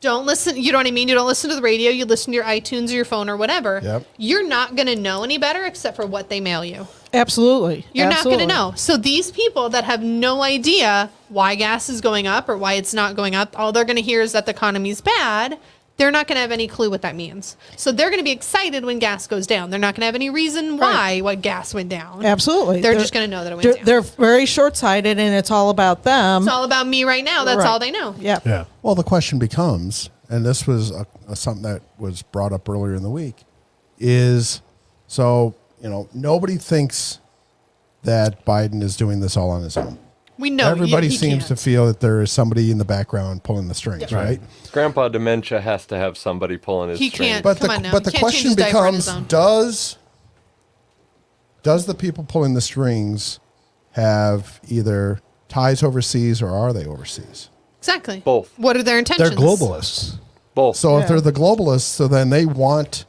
don't listen, you know what I mean? You don't listen to the radio, you listen to your iTunes or your phone or whatever. Yep. You're not going to know any better except for what they mail you. Absolutely. You're Absolutely. not going to know. So these people that have no idea why gas is going up or why it's not going up, all they're going to hear is that the economy's bad. They're not going to have any clue what that means. So they're going to be excited when gas goes down. They're not going to have any reason why gas went down. Absolutely. They're just going to know that it went down. They're very short-sighted, and it's all about them. It's all about me right now. That's Right. all they know. Yeah. Yeah. Well, the question becomes, and this was something that was brought up earlier in the week, is nobody thinks that Biden is doing this all on his own. We know. Everybody he seems to can't. feel that there is somebody in the background pulling the strings, right? Grandpa Dementia has to have somebody pulling his He strings. can't. But Come on now. but the He can't change question his diaper on his becomes: own. does the people pulling the strings have either ties overseas, or are they overseas? Exactly. Both. What are their intentions? They're globalists. Both. So if they're the globalists, so then they want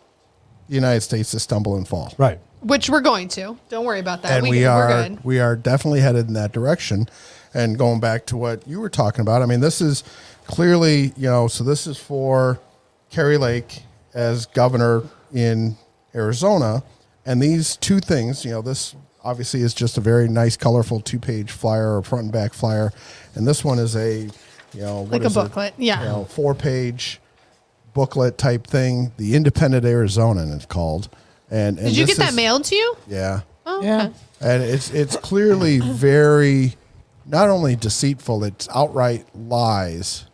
the United States to stumble and fall. Right. Which we're going to. Don't worry about that. And we're are good. we are definitely headed in that direction. And going back to what you were talking about, I mean, this is clearly, so this is for Kerry Lake as governor in Arizona. And these two things, this obviously is just a very nice, colorful 2-page flyer or front and back flyer. And this one is a, Like a booklet. Yeah. 4-page booklet type thing. The Independent Arizonan it's called. And Did you this get that is- mailed to you? Yeah. Oh, Yeah. okay. And it's clearly very, not only deceitful, it's outright lies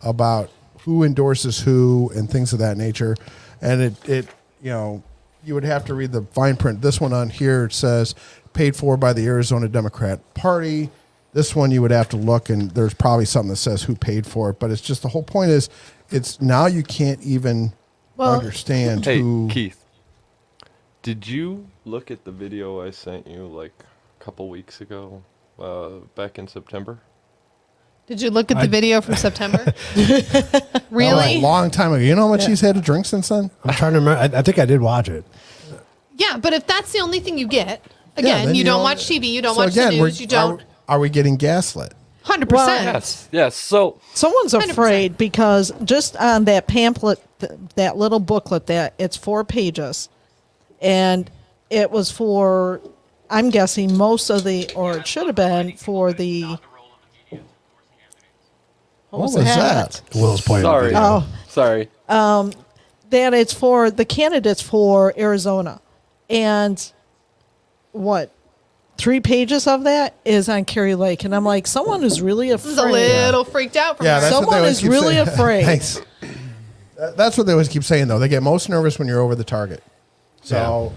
about who endorses who and things of that nature. And it you would have to read the fine print. This one on here says paid for by the Arizona Democrat Party. This one you would have to look, and there's probably something that says who paid for it. But it's just, the whole point is, it's now you can't even understand Hey, who. Keith, did you look at the video I sent you like a couple weeks ago, back in September? Did you look at the video from September? A Really? long time ago. You know how much he's had to drink since then? I'm trying to remember. I think I did watch it. Yeah, but if that's the only thing you get, Yeah, again, then you don't know- watch TV, you don't So watch the again, news, you don't. Are we getting gaslit? 100%. Yes. So Someone's 100%. afraid because just on that pamphlet, that little booklet, that it's 4 pages, and it was for, I'm guessing most of the, or it should have been for the. What was that? Will's playing the sorry. video. Oh, Sorry. that it's for the candidates for Arizona, and what, 3 pages of that is on Kerry Lake, and I'm like, someone is really This is a afraid. little freaked out from Yeah, her. that's what they Someone always is keep really saying. afraid. Thanks. That's what they always keep saying, though. They get most nervous when you're over the target. So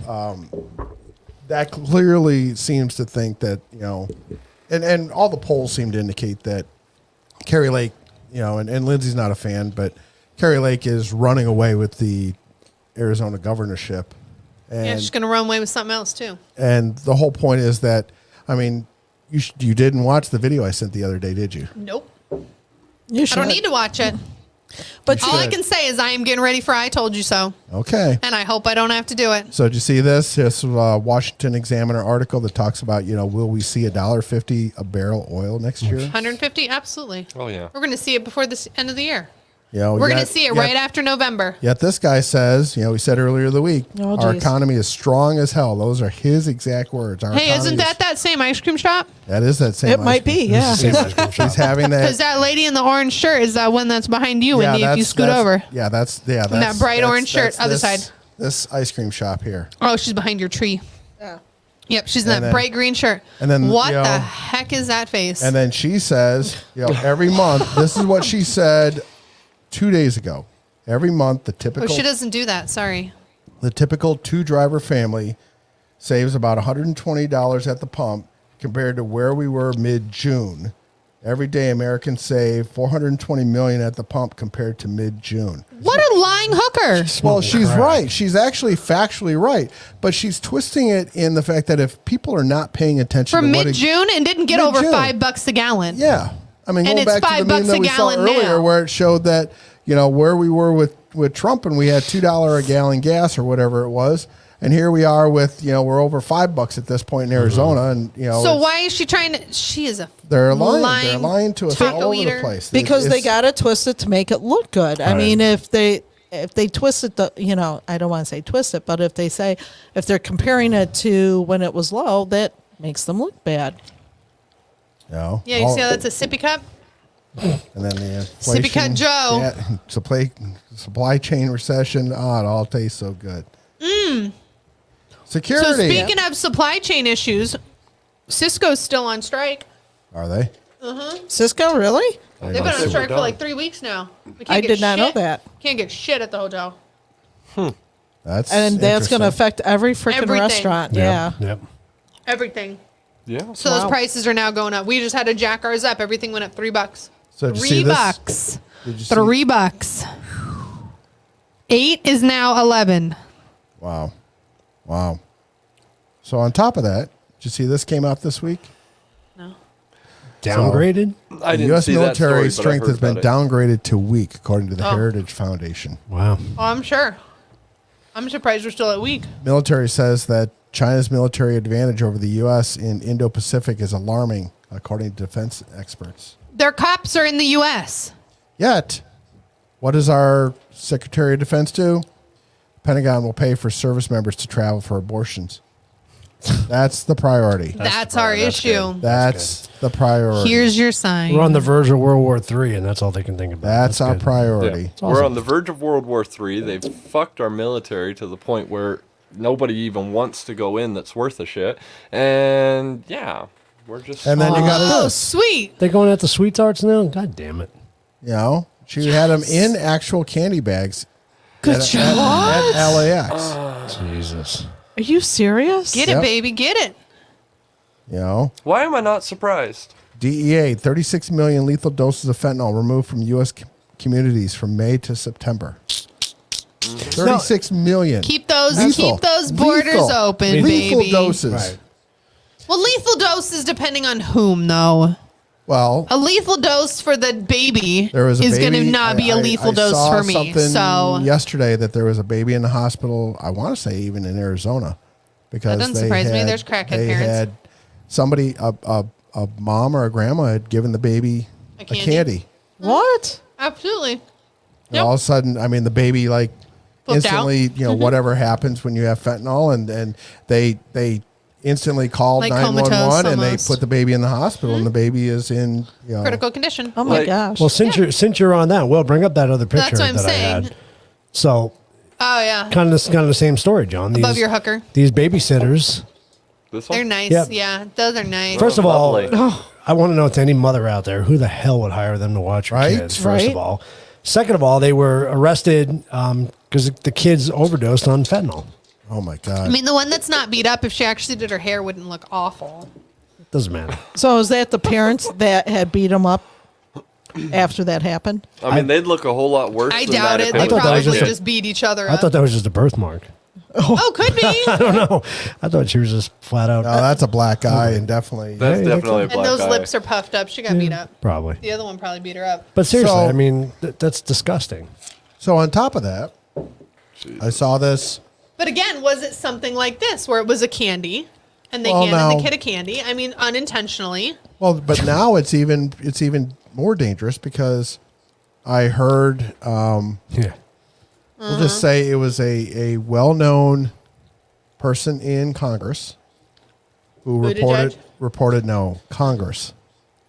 that clearly seems to think that, and all the polls seem to indicate that Kerry Lake, and Lindsay's not a fan, but Kerry Lake is running away with the Arizona governorship. And, Yeah, she's going to run away with something else, too. and the whole point is that, you didn't watch the video I sent the other day, did you? Nope. You I should. don't need to watch it. But All I can say is I am getting ready for I Told You So. Okay. And I hope I don't have to do it. So did you see this? This Washington Examiner article that talks about, will we see $1.50 a barrel oil next year? 150? Absolutely. Oh yeah. We're going to see it before the end of the year. You know, We're going to yet- see it yet- right after November. Yet this guy says, we said earlier in the week, Oh, our geez. economy is strong as hell. Those are his exact words. Our Hey, economy isn't that same ice cream shop? That is that same. It might be, yeah. Same ice cream shop. He's having that. Because that lady in the orange shirt is that one that's behind you, Wendy, if you scoot that's- over. Yeah, that's that bright orange shirt, other this, side. This ice cream shop here. Oh, she's behind your tree. Yeah. Yep, she's in And that then- bright green shirt. and then, what you know- the heck is that face? And then she says, every month. This is what she said 2 days ago. Every month, the oh, typical she doesn't do that. Sorry. the typical 2-driver family saves about $120 at the pump compared to where we were mid-June. Every day, Americans save $420 million at the pump compared to mid-June. What a lying hooker. Well, she's crack. right. She's actually factually right, but she's twisting it in the fact that if people are not paying attention From to what mid-June and didn't get over Mid-June. $5 a gallon. yeah, I mean, And going it's back to the meme $5 that a we saw gallon earlier, now. where it showed that where we were with Trump, and we had $2 a gallon gas or whatever it was, and here we are with we're over $5 at this point in Arizona, and So it's- why is she trying to? She is a they're lying. They're lying to us taco all over eater. the place Because they It's- got to twist it to make it look good. I mean, if they twist it, I don't want to say twist it, but if they're comparing it to when it was low, that makes them look bad. Yeah, you all- see how that's a sippy cup? And then the Sippy Cut inflation, Joe. yeah, supply chain recession. Oh, it all tastes so good. Security. So speaking of supply chain issues, Cisco's still on strike. Are they? Cisco, really? They've been on strike for like 3 weeks now. We can't I get did not know shit. that. Can't get shit at the hotel. That's And that's going to interesting. affect every freaking Everything. restaurant. Yeah. Yep. Everything. Yeah. So Wow. those prices are now going up. We just had to jack ours up. Everything went up $3. So did you see this? $3. Did you see- $3. 8 is now 11. Wow. So on top of that, did you see this came out this week? No. Downgraded? I The didn't U.S. see that military story, but I strength heard has been about it. downgraded to weak, according to the Oh. Heritage Foundation. Wow. Oh, I'm sure. I'm surprised we're still at week. Military says that China's military advantage over the U.S. in Indo-Pacific is alarming, according to defense experts. Their cops are in the U.S. Yet, what does our Secretary of Defense do? Pentagon will pay for service members to travel for abortions. That's the priority. That's our issue. That's the priority. Here's your sign. We're on the verge of World War III, and that's all they can think about. That's our good. priority. Yeah. We're on the verge of World War III. They've fucked our military to the point where nobody even wants to go in that's worth a shit. And yeah, we're just. And then you got Oh, this. sweet. They're going at the sweethearts now? God damn it. She had them in actual candy bags Good at job. LAX. Jesus. Are you serious? Get Yep. it, baby. Get it. Why am I not surprised? DEA, 36 million lethal doses of fentanyl removed from U.S. communities from May to September. 36 million. Keep those Lethal. keep those borders Lethal. open, Lethal baby. doses. Right. Well, lethal doses depending on whom, though. Well, A lethal dose for the baby there was a is going to baby- not be a I- lethal I dose saw for me. something So yesterday that there was a baby in the hospital. I want to say even in Arizona, because That doesn't they surprise me. had- There's crackhead they parents. had somebody, a a mom or a grandma had given the baby A a candy? candy. What? Absolutely. And Yep. all of a sudden, I mean, the baby like Flipped instantly, out. whatever happens when you have fentanyl, and they instantly called Like 911 comatose and they almost. put the baby in the hospital, and the baby is in Critical condition. Oh my Like- gosh. Well, since you're on that, well, bring up that other picture That's what I'm that I saying. had. So Oh yeah. kind of the same story, John. Above your hooker. These babysitters. This one? They're nice. Yep. Yeah, those are nice. First of all, Lovely. I want to know to any mother out there, who the hell would hire them to watch your Right? kids? First Right. of all, second of all, they were arrested because the kids overdosed on fentanyl. oh my god. I mean, the one that's not beat up, if she actually did her hair, wouldn't look awful. Doesn't matter. So is that the parents that had beat him up after that happened? I mean, they'd look a whole lot worse. I than doubt that if it. they They thought that probably was just just, a- beat each other I up. thought that was just a birthmark. Oh, could be. I don't know. I thought she was just flat out. No, that's a black eye, and definitely. That's Yeah, definitely a And black those eye. lips are puffed up. She got beat up. Probably. The other one probably beat her up. But seriously, So- I mean, that's disgusting. So on top of that, I saw this. But again, was it something like this where it was a candy and they Well, handed now- the kid a candy? I mean, unintentionally. Well, but now it's even more dangerous because I heard. Yeah. We'll just say it was a well-known person in Congress who Buttigieg? reported no Congress.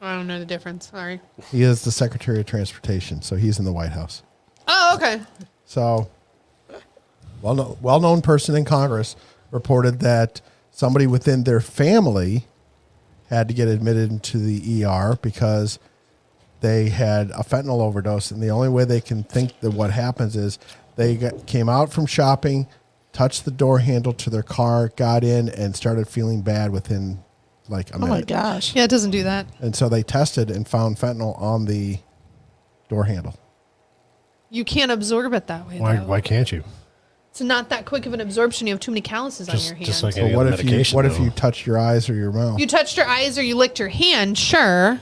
I don't know the difference. Sorry. He is the Secretary of Transportation, so he's in the White House. Oh, okay. So, well-known person in Congress reported that somebody within their family had to get admitted into the ER because they had a fentanyl overdose, and the only way they can think that what happens is came out from shopping, touched the door handle to their car, got in, and started feeling bad within like a Oh minute. my gosh. Yeah, it doesn't do that. And so they tested and found fentanyl on the door handle. You can't absorb it that way. though. Why can't you? It's not that quick of an absorption. You have too many calluses on your hands. Just like So any what other if medication. what if though. you touched your eyes or your mouth? You touched your eyes or you licked your hand, sure.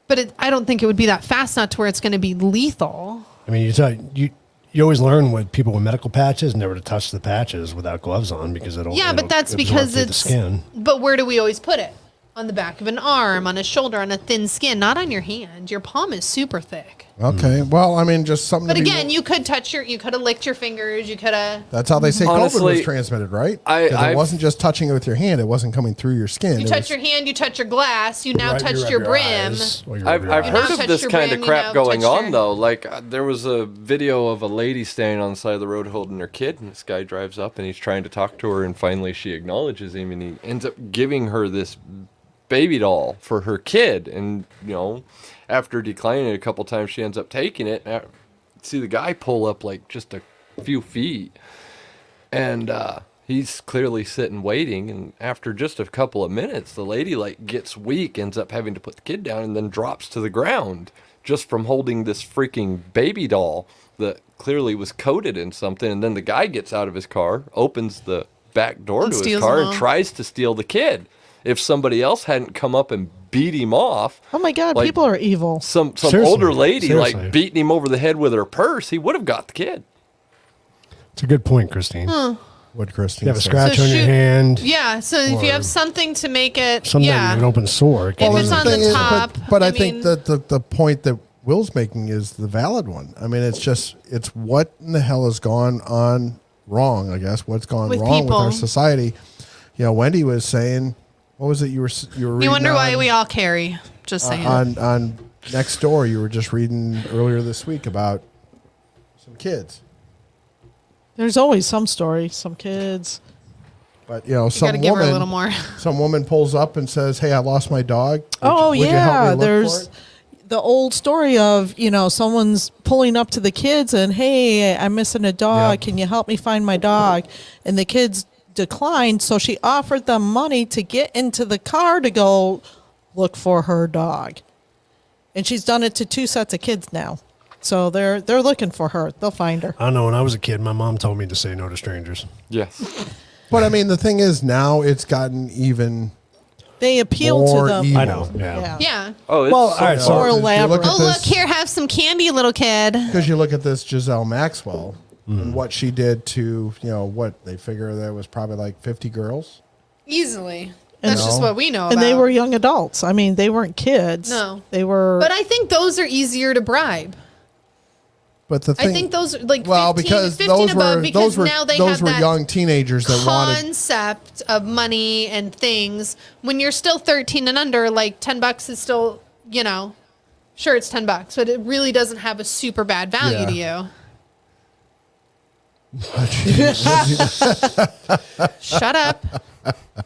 But I don't think it would be that fast, not to where it's going to be lethal. I mean, you always learn with people with medical patches never to touch the patches without gloves on because it'll Yeah, but that's absorb because through it's. the skin. But where do we always put it? On the back of an arm, on a shoulder, on a thin skin, not on your hand. Your palm is super thick. Okay. Well, I mean, just something. But to be- again, you could you could have licked your fingers. You could have. that's how they say COVID Honestly, was transmitted, right? I've- it wasn't just touching it with your hand; it wasn't coming through your skin. You It touch was- your hand. You touch your glass. You now Right, touched rub your brim. eyes, or you rub I've your I've eyes. now heard of touched this your kind brim, of you crap know, going touched on your- though. Like there was a video of a lady standing on the side of the road holding her kid, and this guy drives up and he's trying to talk to her, and finally she acknowledges him, and he ends up giving her this baby doll for her kid, and after declining it a couple times, she ends up taking it. And see the guy pull up like just a few feet, and he's clearly sitting waiting, and after just a couple of minutes the lady like gets weak, ends up having to put the kid down, and then drops to the ground just from holding this freaking baby doll that clearly was coated in something. And then the guy gets out of his car, opens the back door And to his steals car, them and all. tries to steal the kid. If somebody else hadn't come up and beat him off, Oh my God. Like- People are evil. some Seriously, older lady seriously. like beating him over the head with her purse, he would have got the kid. It's a good point, Christine. What Christine You have a said. scratch So on your shoot- hand. Yeah. So if you Or have something to make it, Sometimes yeah. an open sore. it can If be- it's on thing the is- top, but I I think mean- that the point that Will's making is the valid one. I mean, it's what in the hell has gone on wrong, I guess. What's gone With wrong with our people. society. Wendy was saying, what was it you were reading You wonder why on- we all carry. Just saying. on Next Door, you were just reading earlier this week about some kids. There's always some story, some kids. But you some got to give her a little woman, more. some woman pulls up and says, "Hey, I lost my dog. Oh you help me yeah, look for there's it?" the old story of someone's pulling up to the kids and, hey, I'm missing a dog. Yep. Can you help me find my dog? And the kids declined, so she offered them money to get into the car to go look for her dog. And she's done it to 2 sets of kids now, so they're looking for her. They'll find her. I don't know. When I was a kid, my mom told me to say no to strangers. Yes. But I mean, the thing is, now it's gotten even They appeal more to them. evil. I know. Yeah. Yeah. Oh, it's Well, so all right, bad. so- More If you elaborate. look at Oh, this- look here, have some candy, little kid. Because you look at this Giselle Maxwell Mm. and what she did to, what they figure there was probably like 50 girls. Easily. That's just what we know about. And they were young adults. I mean, they weren't kids. No. They were. But I think those are easier to bribe. But the thing, I think those are like 15, because 15 those above were because now they those have were that young teenagers that wanted. concept of money and things. When you're still 13 and under, like $10 is still, sure it's $10, but it really doesn't have a super bad value to you. Shut up.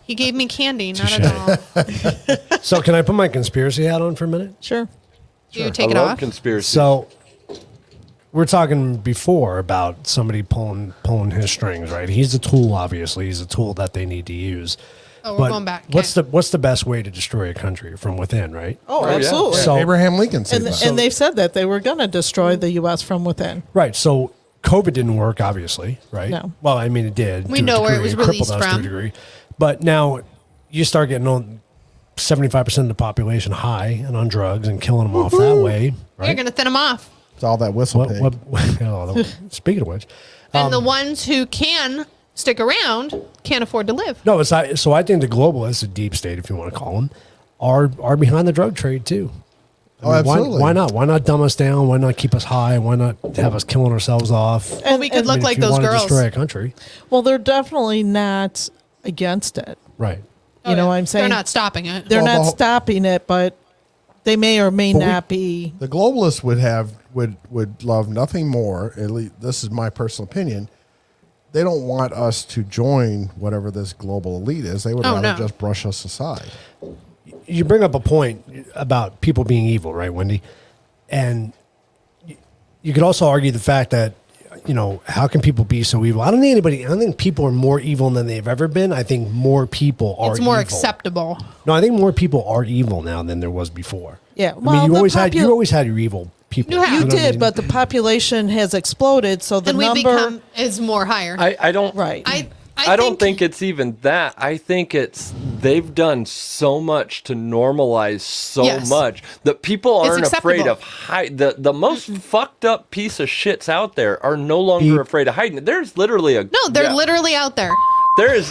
He gave me candy, not a doll. So can I put my conspiracy hat on for a minute? Sure. Do you take I it love off? conspiracy. So we're talking before about somebody pulling his strings, right? He's a tool, obviously. He's a tool that they need to use. Oh, we're But going back. What's the best way to destroy a country from within, right? Oh, yeah. absolutely. So- Abraham Lincoln said that. And they've said that they were going to destroy the U.S. from within. Right. So COVID didn't work, obviously, right? No. Well, I mean, it did. We to a know where it degree. was crippled released us to a from. degree. But now you start getting on 75% of the population high and on drugs and killing them off that way, right? You're going to thin them off. It's all that whistle pig. Speaking of which, And the ones who can stick around can't afford to live. no, so I think the globalists, the deep state, if you want to call them, are behind the drug trade too. Absolutely. Why not? Why not dumb us down? Why not keep us high? Why not have us killing ourselves off? Well, we could look I mean, like if you those want to girls. destroy a country, Well, they're definitely not against it. right? You know what I'm saying? They're not stopping it. They're Well, not stopping it, but they may or may But we- not be. The globalists would love nothing more. At least this is my personal opinion. They don't want us to join whatever this global elite is. They would Oh, rather no. just brush us aside. You bring up a point about people being evil, right, Wendy? And you could also argue the fact that, how can people be so evil? I don't think people are more evil than they've ever been. I think more people are It's more evil. acceptable. No, I think more people are evil now than there was before. Yeah, I well, mean, you the always had your evil people. You have. You know what I did, mean? but the population has exploded, so the And we number. become is more higher. I don't. Right. I don't think it's even that. I think it's they've done so much to normalize so Yes. much that people It's aren't afraid acceptable. of hide. The most fucked up piece of shits out there are no longer afraid of hiding it. There's literally a no, they're literally out there. There is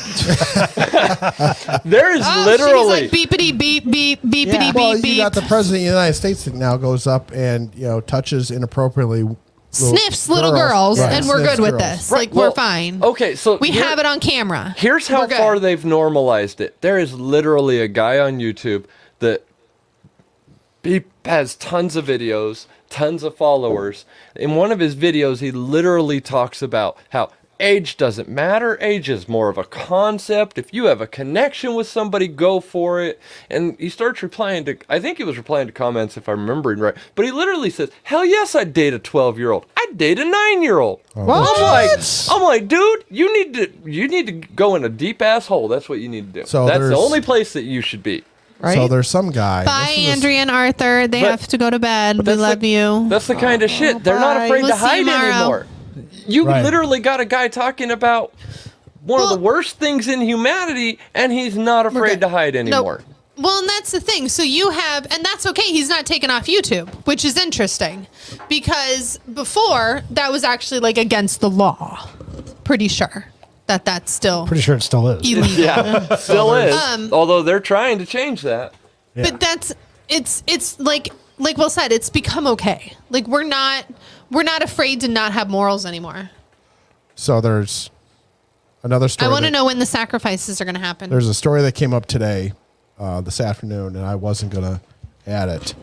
there is Oh, literally she's like beepity beep beep beepity Yeah. beep Well, you beep. got the president of the United States that now goes up and touches inappropriately. Sniffs little girls, Right. and we're Sniffs good with girls. this. Right, Like well, we're fine. Okay, so We have it on camera. Here's how We're good. far they've normalized it. There is literally a guy on YouTube that he has tons of videos, tons of followers. In one of his videos, he literally talks about how age doesn't matter. Age is more of a concept. If you have a connection with somebody, go for it. And he starts replying to, I think he was replying to comments if I'm remembering right. But he literally says, hell yes, I'd date a 12-year-old. I'd date a 9-year-old. I'm like, dude, you need to go in a deep asshole. That's what you need to do. So that's the there's- only place that you should be. Right? So there's some guy. Bye, this is a- Andrea and Arthur. They But- have to go to bed. We that's love the- you. That's the kind of shit. They're not bye. afraid We'll to see you hide tomorrow. anymore. You Right. literally got a guy talking about one of the Well- worst things in humanity, and he's not afraid good. to hide No. anymore. Well, and that's the thing. So you have, and that's okay. He's not taken off YouTube, which is interesting because before that was actually like against the law. Pretty sure that that's still Pretty sure it still is. illegal. Yeah, still is. Although they're trying to change that. But it's like Will said, it's become okay. Like we're not afraid to not have morals anymore. So there's another story. I want to that- know when the sacrifices are going to happen. There's a story that came up today, this afternoon, and I wasn't going to add it.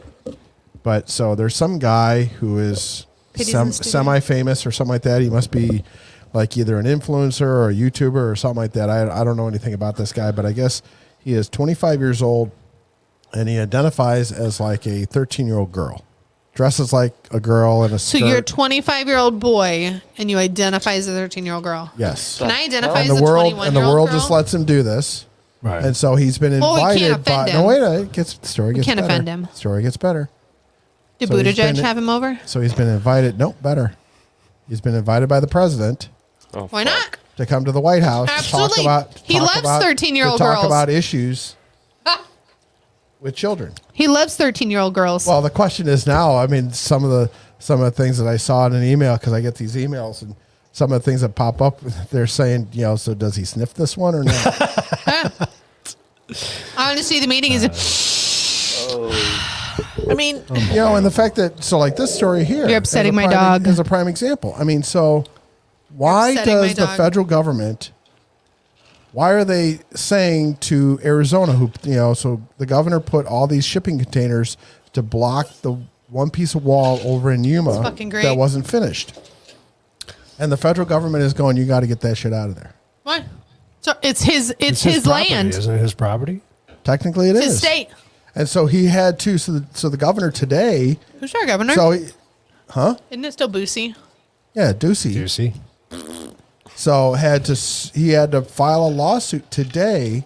But so there's some guy who is Pity's in the studio. semi-famous or something like that. He must be like either an influencer or a YouTuber or something like that. I don't know anything about this guy, but I guess he is 25 years old, and he identifies as like a 13-year-old girl. Dresses like a girl in a So skirt. you're a 25-year-old boy and you identify as a 13-year-old girl. Yes. Can I identify And as the a world 21-year-old and the world girl? just lets him do this. Right. And so he's been Well, we can't invited by. offend No, him. wait. The story gets can't better. offend him. Story gets better. Did So he's Buttigieg been- have him over? So he's been invited. Nope, better. He's been invited by the president Oh, Why fuck. not? to come to the White House Absolutely. to talk about. He talk loves about- 13-year-old to talk girls. about issues with children. He loves 13-year-old girls. Well, the question is now. I mean, some of the things that I saw in an email, because I get these emails, and some of the things that pop up, they're saying, so does he sniff this one or not? Honestly, the meeting is. I mean, You know, and the fact that like this story here, You're upsetting as a my prime- dog. as a prime example. I mean, so why upsetting my does the dog. federal government? Why are they saying to Arizona, who so the governor put all these shipping containers to block the one piece of wall over in Yuma fucking great. that wasn't finished, and the federal government is going, you got to get that shit out of there. What? So it's his Property, land. isn't it his property? Technically, it It's is his state. and so he had to. So the governor today. Who's our governor? So Isn't it still Boosie? yeah, Ducey. You see? So he had to file a lawsuit today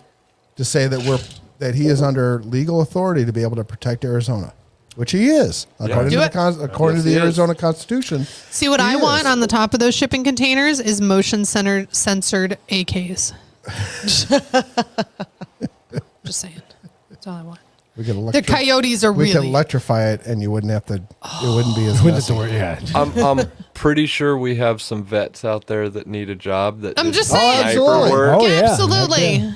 to say that he is under legal authority to be able to protect Arizona, which he is according Do to it. according Yes, to he the is. Arizona Constitution. See what He I is. want on the top of those shipping containers is motion censored AKs. Just saying. That's all I want. We could The coyotes are we could really. electrify it, and you wouldn't have to. It wouldn't be as Wouldn't messy. have to worry. Yeah. I'm pretty sure we have some vets out there that need a job. That I'm did just sniper saying. absolutely. work. Oh, yeah. Absolutely. Yeah.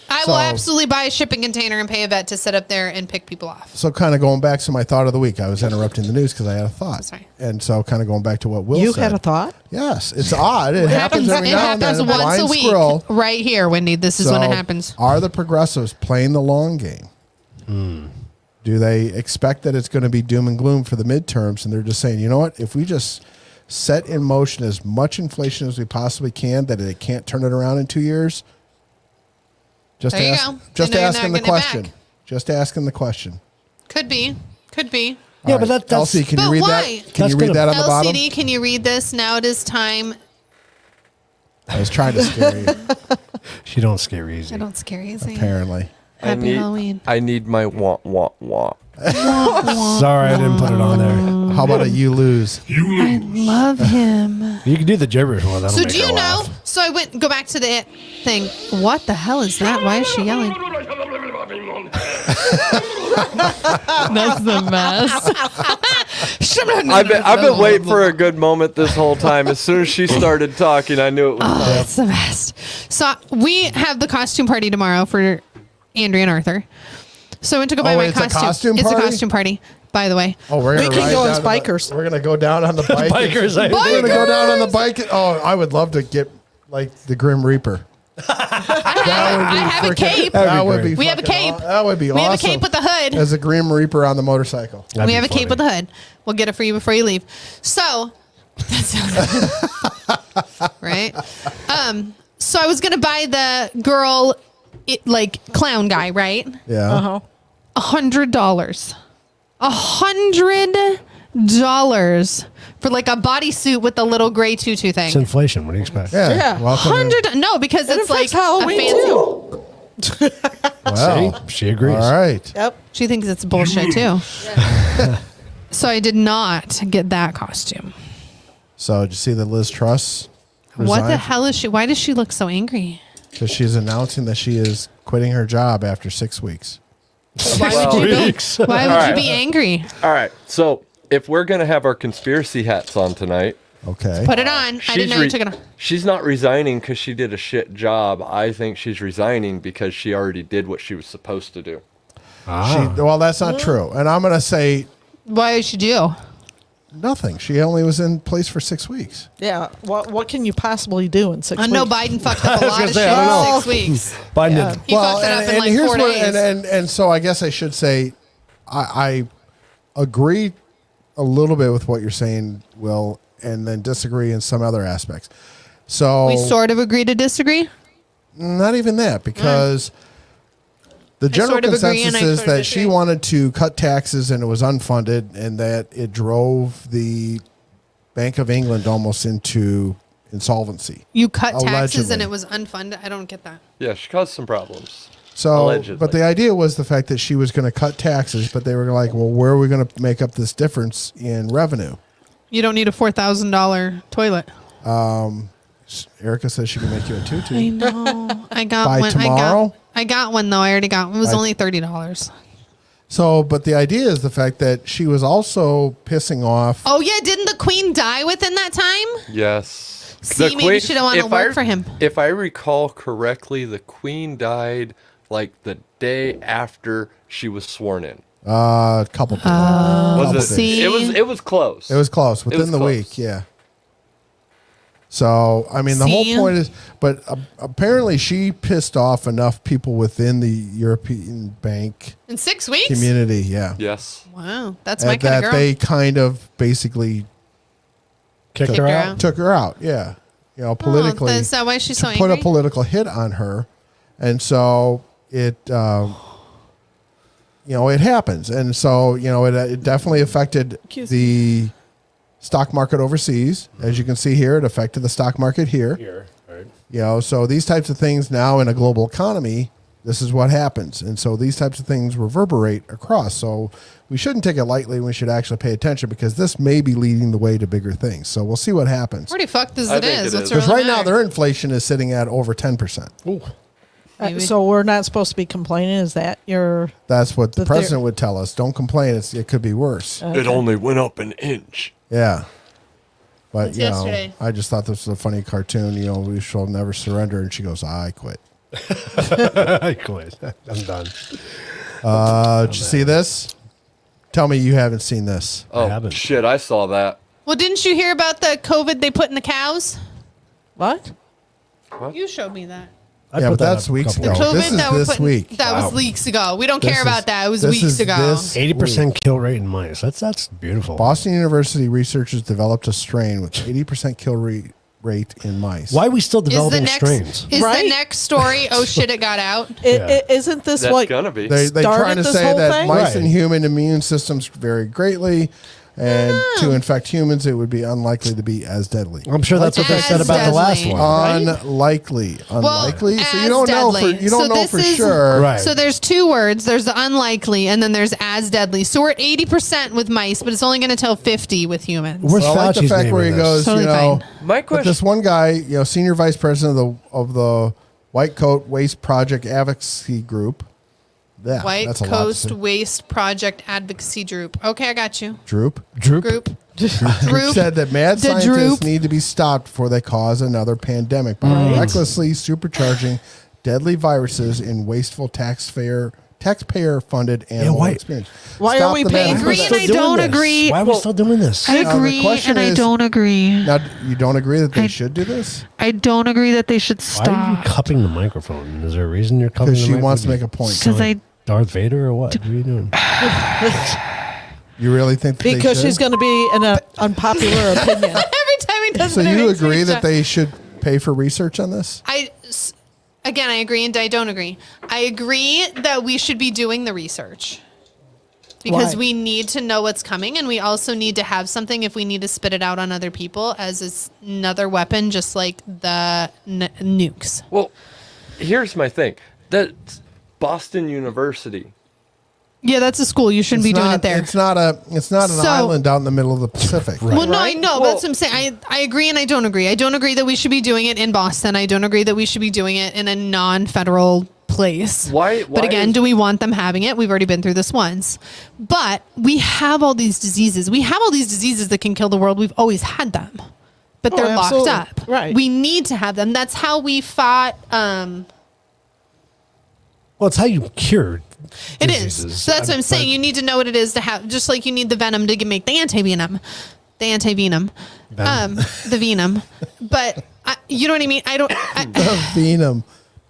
I So- will absolutely buy a shipping container and pay a vet to sit up there and pick people off. So kind of going back to my thought of the week, I was interrupting the news because I had a thought, Sorry. and so kind of going back to what Will you said. had a thought? Yes, it's odd. It happens every It now and then. happens once Blind a week, squirrel. right here, Wendy. This is when it So, happens. Are the progressives playing the long game? Do they expect that it's going to be doom and gloom for the midterms, and they're just saying, you know what, if we just set in motion as much inflation as we possibly can, that they can't turn it around in 2 years? Just There you ask, go. just I know you're asking not the getting it question. back. Just asking the question. Could be. Could be. Yeah, All but right. that's Elsie, can you But read why? that? Can That's you read gonna- that on the bottom? LCD, can you read this? Now it is time. I was trying to scare you. She don't scare easy. I don't scare you. Zane. Apparently. Happy Halloween. I need my wah wah wah. Sorry, I didn't put it on there. How about a you lose? I love him. You can do the gibberish one. That'll So make do you her know? laugh. So I go back to the thing. What the hell is that? Why is she yelling? That's the best. I've been waiting for a good moment this whole time. As soon as she started talking, I knew it was Oh, time. it's the best. So we have the costume party tomorrow for Andrea and Arthur. So I went to go buy Oh, my it's a costume. costume It's a party? costume party, by the way. Oh, we're gonna We can ride go down as to the- bikers. We're gonna go down on the bike. Bikers, I We're gonna go down on the bike. Oh, I would love to get like the Grim Reaper. I have a cape. That would great. be. We have a fucking cape. That would be We awesome. have a cape with a hood. As a Grim Reaper on the motorcycle. That'd We be have a cape funny. with a hood. We'll get it for you before you leave. So, right? So I was gonna buy the girl, like clown guy, right? Yeah. Uh-huh. $100. $100 for like a bodysuit with the little gray tutu thing. It's inflation. What do you expect? Yeah. Yeah. Welcome. $100? No, because It it's like affects Halloween, a fancy. too. Wow. See? She agrees. All right. Yep. She thinks it's bullshit too. So I did not get that costume. So did you see that Liz Truss What the resigned? hell is she? Why does she look so angry? Because she's announcing that she is quitting her job after 6 weeks. Why would you be? Weeks. Why would All you right. be angry? All right. So if we're gonna have our conspiracy hats on tonight, Okay. Put it on. I didn't know you took it on. she's not resigning because she did a shit job. I think she's resigning because she already did what she was supposed to do. Well, that's not true. And I'm going to say Why did she do? nothing. She only was in place for 6 weeks. Yeah. What can you possibly do in 6 I weeks? know Biden fucked up a lot gonna of say, shit I don't in know. 6 weeks. Biden Yeah. did. He fucked it up in like 4 days. And so I guess I should say I agree a little bit with what you're saying, Will, and then disagree in some other aspects. So We sort of agree to disagree. not even that, because the general sort of agree consensus and I is sort of that she disagree. wanted to cut taxes and it was unfunded, and that it drove the Bank of England almost into insolvency. You cut taxes and Allegedly. it was unfunded. I don't get that. Yeah, she caused some problems. So, Allegedly. but the idea was the fact that she was going to cut taxes, but they were like, well, where are we going to make up this difference in revenue? You don't need a $4,000 toilet. Erica says she can make you a tutu. I know. I got By one. tomorrow? I got one though. I already got one. It was By- only $30. So, but the idea is the fact that she was also pissing off. Oh yeah, didn't the queen die within that time? Yes. See, maybe she don't wanna if work for him. If I recall correctly, the queen died like the day after she was sworn in. A couple days. Was it? see? It was close. It was close within was the close. week. Yeah. So I mean, the whole See? point is, but apparently she pissed off enough people within the European bank In 6 weeks? community. Yeah. Yes. Wow, that's my kind That of girl. they kind of basically Kicked Kicked her her out. out. took her out. Yeah. You know, politically. is that why she's so put a angry? political hit on her, and so it it happens, and so it definitely affected Excuse the stock market overseas. As you can see here, it affected the stock market here. Here, right. So these types of things now in a global economy, this is what happens, and so these types of things reverberate across. So we shouldn't take it lightly. We should actually pay attention because this may be leading the way to bigger things. So we'll see what happens. Pretty fucked as I it think is. it What's is. Because really right now matter? their inflation is sitting at over 10%. Ooh. Maybe. So we're not supposed to be complaining. Is that your? That's what the But they're- president would tell us. Don't complain. It could be worse. It only went up an inch. Yeah. But, That's yesterday. I just thought this was a funny cartoon. We shall never surrender. And she goes, I quit. I quit. I'm done. Did you see this? Tell me you haven't seen this. Oh haven't. shit! I saw that. Well, didn't you hear about the COVID they put in the cows? What? You showed me that. I Yeah, put but that that's up a weeks couple ago. weeks This is that we're this putting, week. That Wow. was weeks ago. We don't care This about is- that. It was this weeks is ago. this- 80% kill rate in mice. That's beautiful. Boston University researchers developed a strain with 80% kill rate in mice. Why are we still Is the developing next strains? is Right? the next story? Oh shit! It got out. Isn't this That's what? gonna be. They started trying to this say whole that thing? mice Right. and human immune systems vary greatly, and to infect humans, it would be unlikely to be as deadly. I'm sure that's what they As said about the last deadly. one. Right? Unlikely. So as you don't know deadly. for you don't So know this for is- sure. Right. So there's two words. There's the unlikely, and then there's as deadly. So we're at 80% with mice, but it's only going to tell 50 with humans. Where's Well, I like the Fauci's fact name where in he this? goes, Totally fine. My but question. this one guy, senior vice president of the White Coat Waste Project Advocacy Group. Yeah, White that's a lot to Coast say. Waste Project Advocacy Group. Okay, I got you. Droop. Droop. Group. Droop. Said that mad The scientists droop. need to be stopped before they cause another pandemic by recklessly supercharging deadly viruses in wasteful taxpayer-funded animal why- experience. Why are we the paying man- for agree that? and I Still doing don't this? agree. Why are we still doing this? I Now, the agree question and I is- don't agree. Now, you don't agree that they should do this? I don't agree that they should Why are you stop. cupping the microphone? Is there a reason you're cupping the Because microphone? she wants to make a point. Because I Darth Vader or what? What are you doing? You really think that Because they she's should? going to be an unpopular opinion. Every time he does So it, it you makes me agree that chuck- they should pay for research on this? Again, I agree and I don't agree. I agree that we should be doing the research because Why? we need to know what's coming, and we also need to have something if we need to spit it out on other people as another weapon, just like the nukes. Well, here's my thing. That's Boston University. Yeah, that's a school. You shouldn't be doing it there. It's not an So- island out in the middle of the Pacific. Well, no, I Right? know, but Well- that's what I'm saying. I agree and I don't agree. I don't agree that we should be doing it in Boston. I don't agree that we should be doing it in a non-federal place. Why But again, is- do we want them having it? We've already been through this once. But we have all these diseases. We have all these diseases that can kill the world. We've always had them. But they're locked absolutely. up. Right. We need to have them. That's how we fought Well, it's how you cure. It is. diseases. So that's what I'm saying. But- You need to know what it is to have, just like you need the venom to make the antivenom. The antivenom. Venom. The venom. But you know what I mean? I don't. Venom.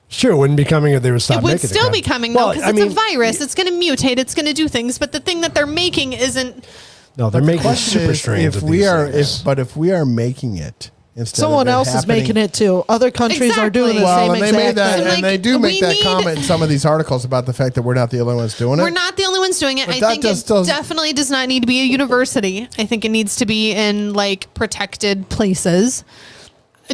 Sure, it wouldn't be coming if they would stop It would making still it. be coming Well, though, because I it's mean, a virus. It's going to mutate. It's going to do things. But the thing that they're making isn't. No, they're making Question super is, strains. if of we these are, things. if we are making it instead, Someone of it else is happening- making it too. Other countries are doing the Exactly. Well, same and they made exact that, thing. So, and they like, do make we that need- comment in some of these articles about the fact that we're not the only ones doing it. We're not the only ones doing it. But I that think just it doesn't- definitely does not need to be a university. I think it needs to be in like protected places.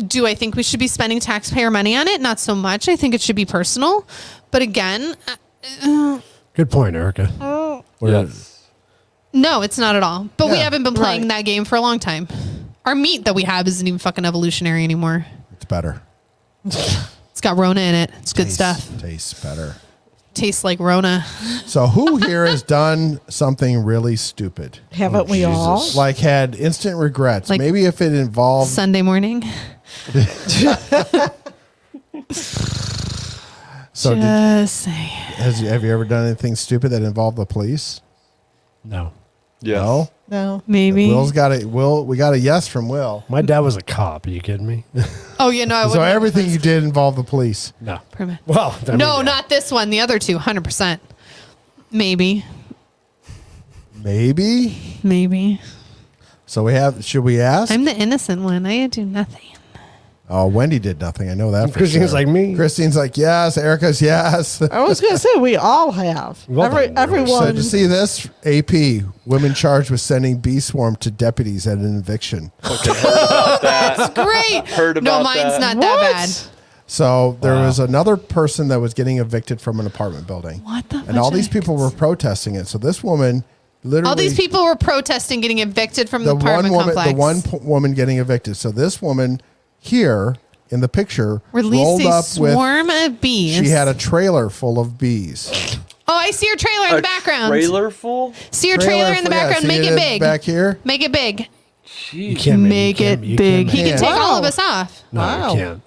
Do I think we should be spending taxpayer money on it? Not so much. I think it should be personal. But again, Good point, Erica. Yes. no, it's not at all. But we Yeah, haven't been playing right. that game for a long time. Our meat that we have isn't even fucking evolutionary anymore. It's better. It's got Rona in it. It's good stuff. Tastes better. Tastes like Rona. So who here has done something really stupid? Haven't we all? Like had instant regrets? Like- Maybe if it involved Sunday morning. So Just saying. have you ever done anything stupid that involved the police? No. Yes. No. No. Maybe. Will's got it. Will, we got a yes from Will. My dad was a cop. Are you kidding me? Oh, you know, I So wouldn't. everything you did involved the police. No. Permit. Well, I mean, No, yeah. not this one. The other two, 100%. Maybe. Maybe. So should we ask? I'm the innocent one. I do nothing. Oh, Wendy did nothing. I know that. For Christine's sure. like me. Christine's like yes. Erica's yes. I was going to say we all have. Well done. So Everyone. did you see this? AP, women charged with sending bee swarm to deputies at an eviction. Okay, heard about that. Great. Heard No, about mine's that. not that bad. So there was another person that was getting evicted from an apartment building. What the And all these people were protesting it. So this woman literally All these people were protesting getting evicted from the the one apartment woman complex. the one woman getting evicted. So this woman here in the picture Released rolled a up with swarm of bees. she had a trailer full of bees. Oh, I see your trailer in the background. Trailer full? See your trailer in the full- yeah, background. see Make it big. back here. Make it big. You Jeez. can't Make you it can't- you big. can't He make- can take all of Wow. us off. No, Wow. you can't.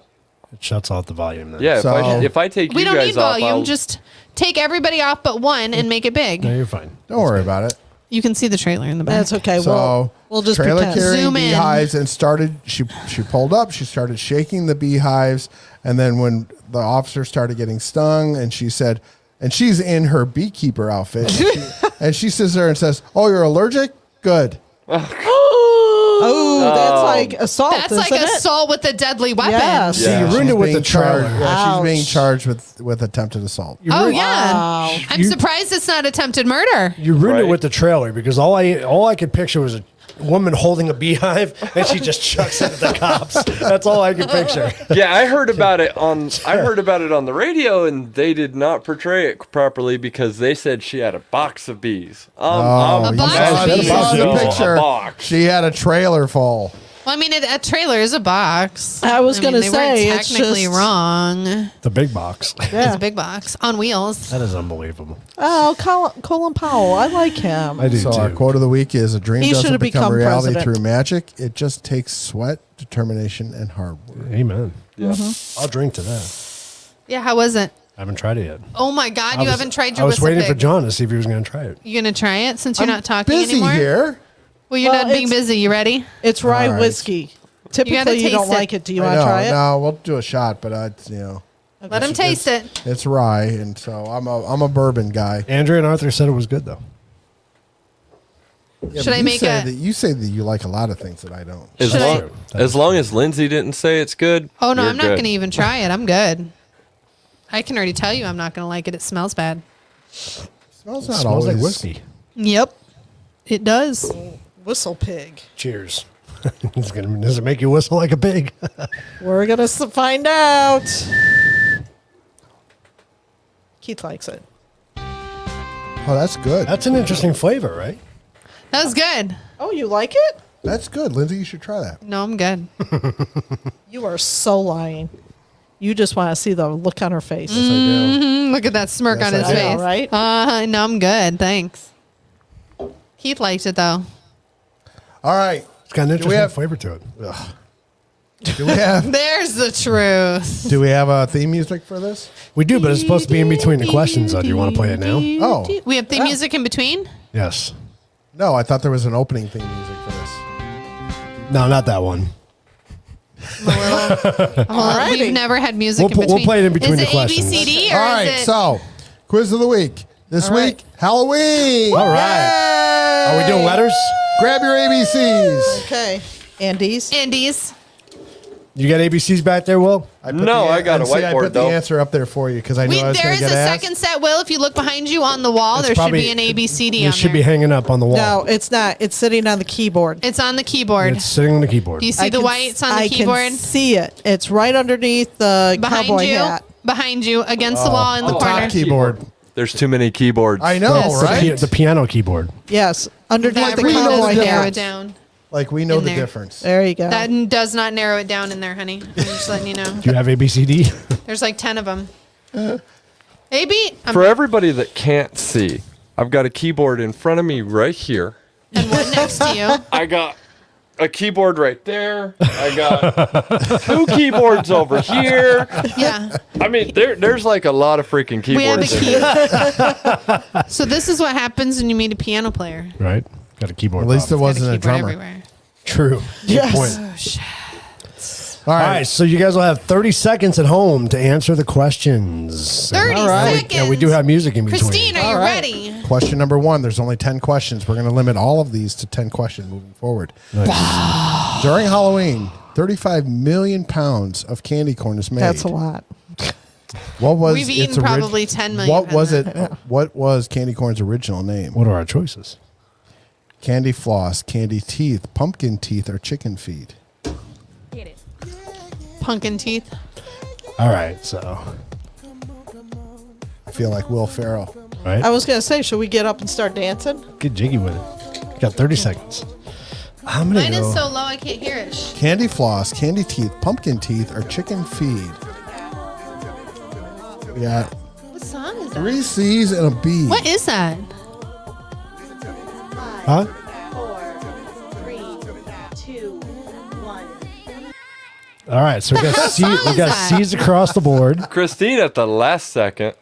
It shuts off the volume then. Yeah, So- if I take We you don't guys need off, volume. I'll- Just take everybody off but one and make it big. No, you're fine. Don't worry about it. You can see the trailer in the back. That's okay. So we'll just trailer pretend. carrying Zoom in. beehives and started. She pulled up. She started shaking the beehives, and then when the officer started getting stung, and she said, and she's in her beekeeper outfit, and she sits there and says, "Oh, you're allergic? Good." Oh, that's like assault. That's like isn't it? assault with a deadly weapon. Yes. Yeah. You ruined She's it with being the trailer. charged- Yeah, she's being Ouch. charged with attempted assault. Oh yeah. Wow. I'm surprised it's not attempted murder. You ruined it Right. with the trailer because all I could picture was a woman holding a beehive and she just chucks it at the cops. That's all I could picture. Yeah, I heard about it on the radio, and they did not portray it properly because they said she had a box of bees. A you box saw- of you bees. saw the No, a picture. box. She had a trailer full. Well, I mean, a trailer is a box. I was gonna they weren't say, it's technically just- wrong. The big box. It's Yeah. a big box on wheels. That is unbelievable. Oh, Colin Powell. I like him. I do So too. our quote of the week is: "A dream He doesn't should've become become reality president. through magic. It just takes sweat, determination, and hard work." Amen. Yeah. I'll drink to that. Yeah, how was it? I haven't tried it yet. Oh my God, you haven't tried your I was whistle waiting for pig. John to see if he was going to try it. You gonna try it since you're I'm not talking busy anymore? here. Well, you're Well, not being it's- busy. You ready? It's rye All right. whiskey. gotta Typically, you don't taste it. like it. Do you I want to know. try it? No, we'll do a shot, but Let him taste it. it's rye, and so I'm a bourbon guy. Andrea and Arthur said it was good though. Yeah, Should but I you make say a- that you say that you like a lot of things that I don't. As Should long, I- as long as Lindsay didn't say it's good. Oh no, you're I'm not good. gonna even try it. I'm good. I can already tell you I'm not gonna like it. It smells bad. Smells It not smells always like whiskey. Yep, it does. Whistle pig. Cheers. Does it make you whistle like a pig? We're gonna find out. Keith likes it. Oh, that's good. That's an interesting flavor, right? That was good. Oh, you like it? That's good, Lindsay. You should try that. No, I'm good. You are so lying. You just want to see the look on her face. Yes, I do. Look at that smirk Yes, on his I do. face. I know, right? No, I'm good. Thanks. Keith liked it though. All right. It's got an we interesting have- flavor to it. Do we have There's the truth. Do we have a theme music for this? We do, but it's supposed to be in between the questions. Do you want to play it now? Oh. We have theme music in between. Yes. No, I thought there was an opening theme music for this. No, not that one. Alrighty. We've never had music in We'll between. play it in between is the it questions. ABCD or All right, is it? so quiz of the week. This All right. week, Halloween. All right. Are we doing letters? Grab your ABCs. Okay. Andy's. Andy's. You got ABCs back there, Will? No, I got a I whiteboard, put the though. answer up there for you because I knew I was There going is to a get asked. second set, Will. If you look behind you on the wall, It's there probably- should be an ABCD on It should there. be hanging up on the wall. No, it's not. It's sitting on the keyboard. It's on the keyboard. It's sitting on the keyboard. Do you see the whites on the I keyboard? can see it. It's right underneath the Behind cowboy you. hat. Behind you, against the wall in the The corner. top keyboard. There's too many keyboards. I know, Yes. right? The piano keyboard. Yes, underneath That the really know does cowboy the narrow it hat. down. Like we know In the there. difference. There you go. That does not narrow it down in there, honey. I'm just letting you know. Do you have ABCD? There's like 10 of them. AB. For everybody that can't see, I've got a keyboard in front of me right here. And one next to you. I got a keyboard right there. I got 2 keyboards over here. Yeah. I mean, there's like a lot of freaking We have a keyboards. in key. there. So this is what happens when you meet a piano player. Right? Got a keyboard. At least it problem. Got wasn't a keyboard drummer. everywhere. True. Good Yes. point. Oh, shit. All All right. right, so you guys will have 30 seconds at home to answer the questions. 30 seconds. Yeah, we do have music in between. Christine, are you All right. ready? Question number 1. There's only 10 questions. We're going to limit all of these to 10 questions moving forward. Nice. During Halloween, 35 million pounds of candy corn is made. That's a lot. What was We've its eaten probably 10 million What was of it? that. What was candy corn's original name? What are our choices? Candy floss, candy teeth, pumpkin teeth, or chicken feed? Pumpkin teeth. All right, so I feel like Will Ferrell. right, I was going to say, should we get up and start dancing? get jiggy with it. Got 30 seconds. I'm gonna Mine go. is so low I can't hear it. Candy floss, candy teeth, pumpkin teeth, or chicken feed? We got What song is that? 3 C's and a B. What is that? Huh? 4, 3, 2, 1. All right, so we got hell C, song we is got that? C's across the board. Christine at the last second.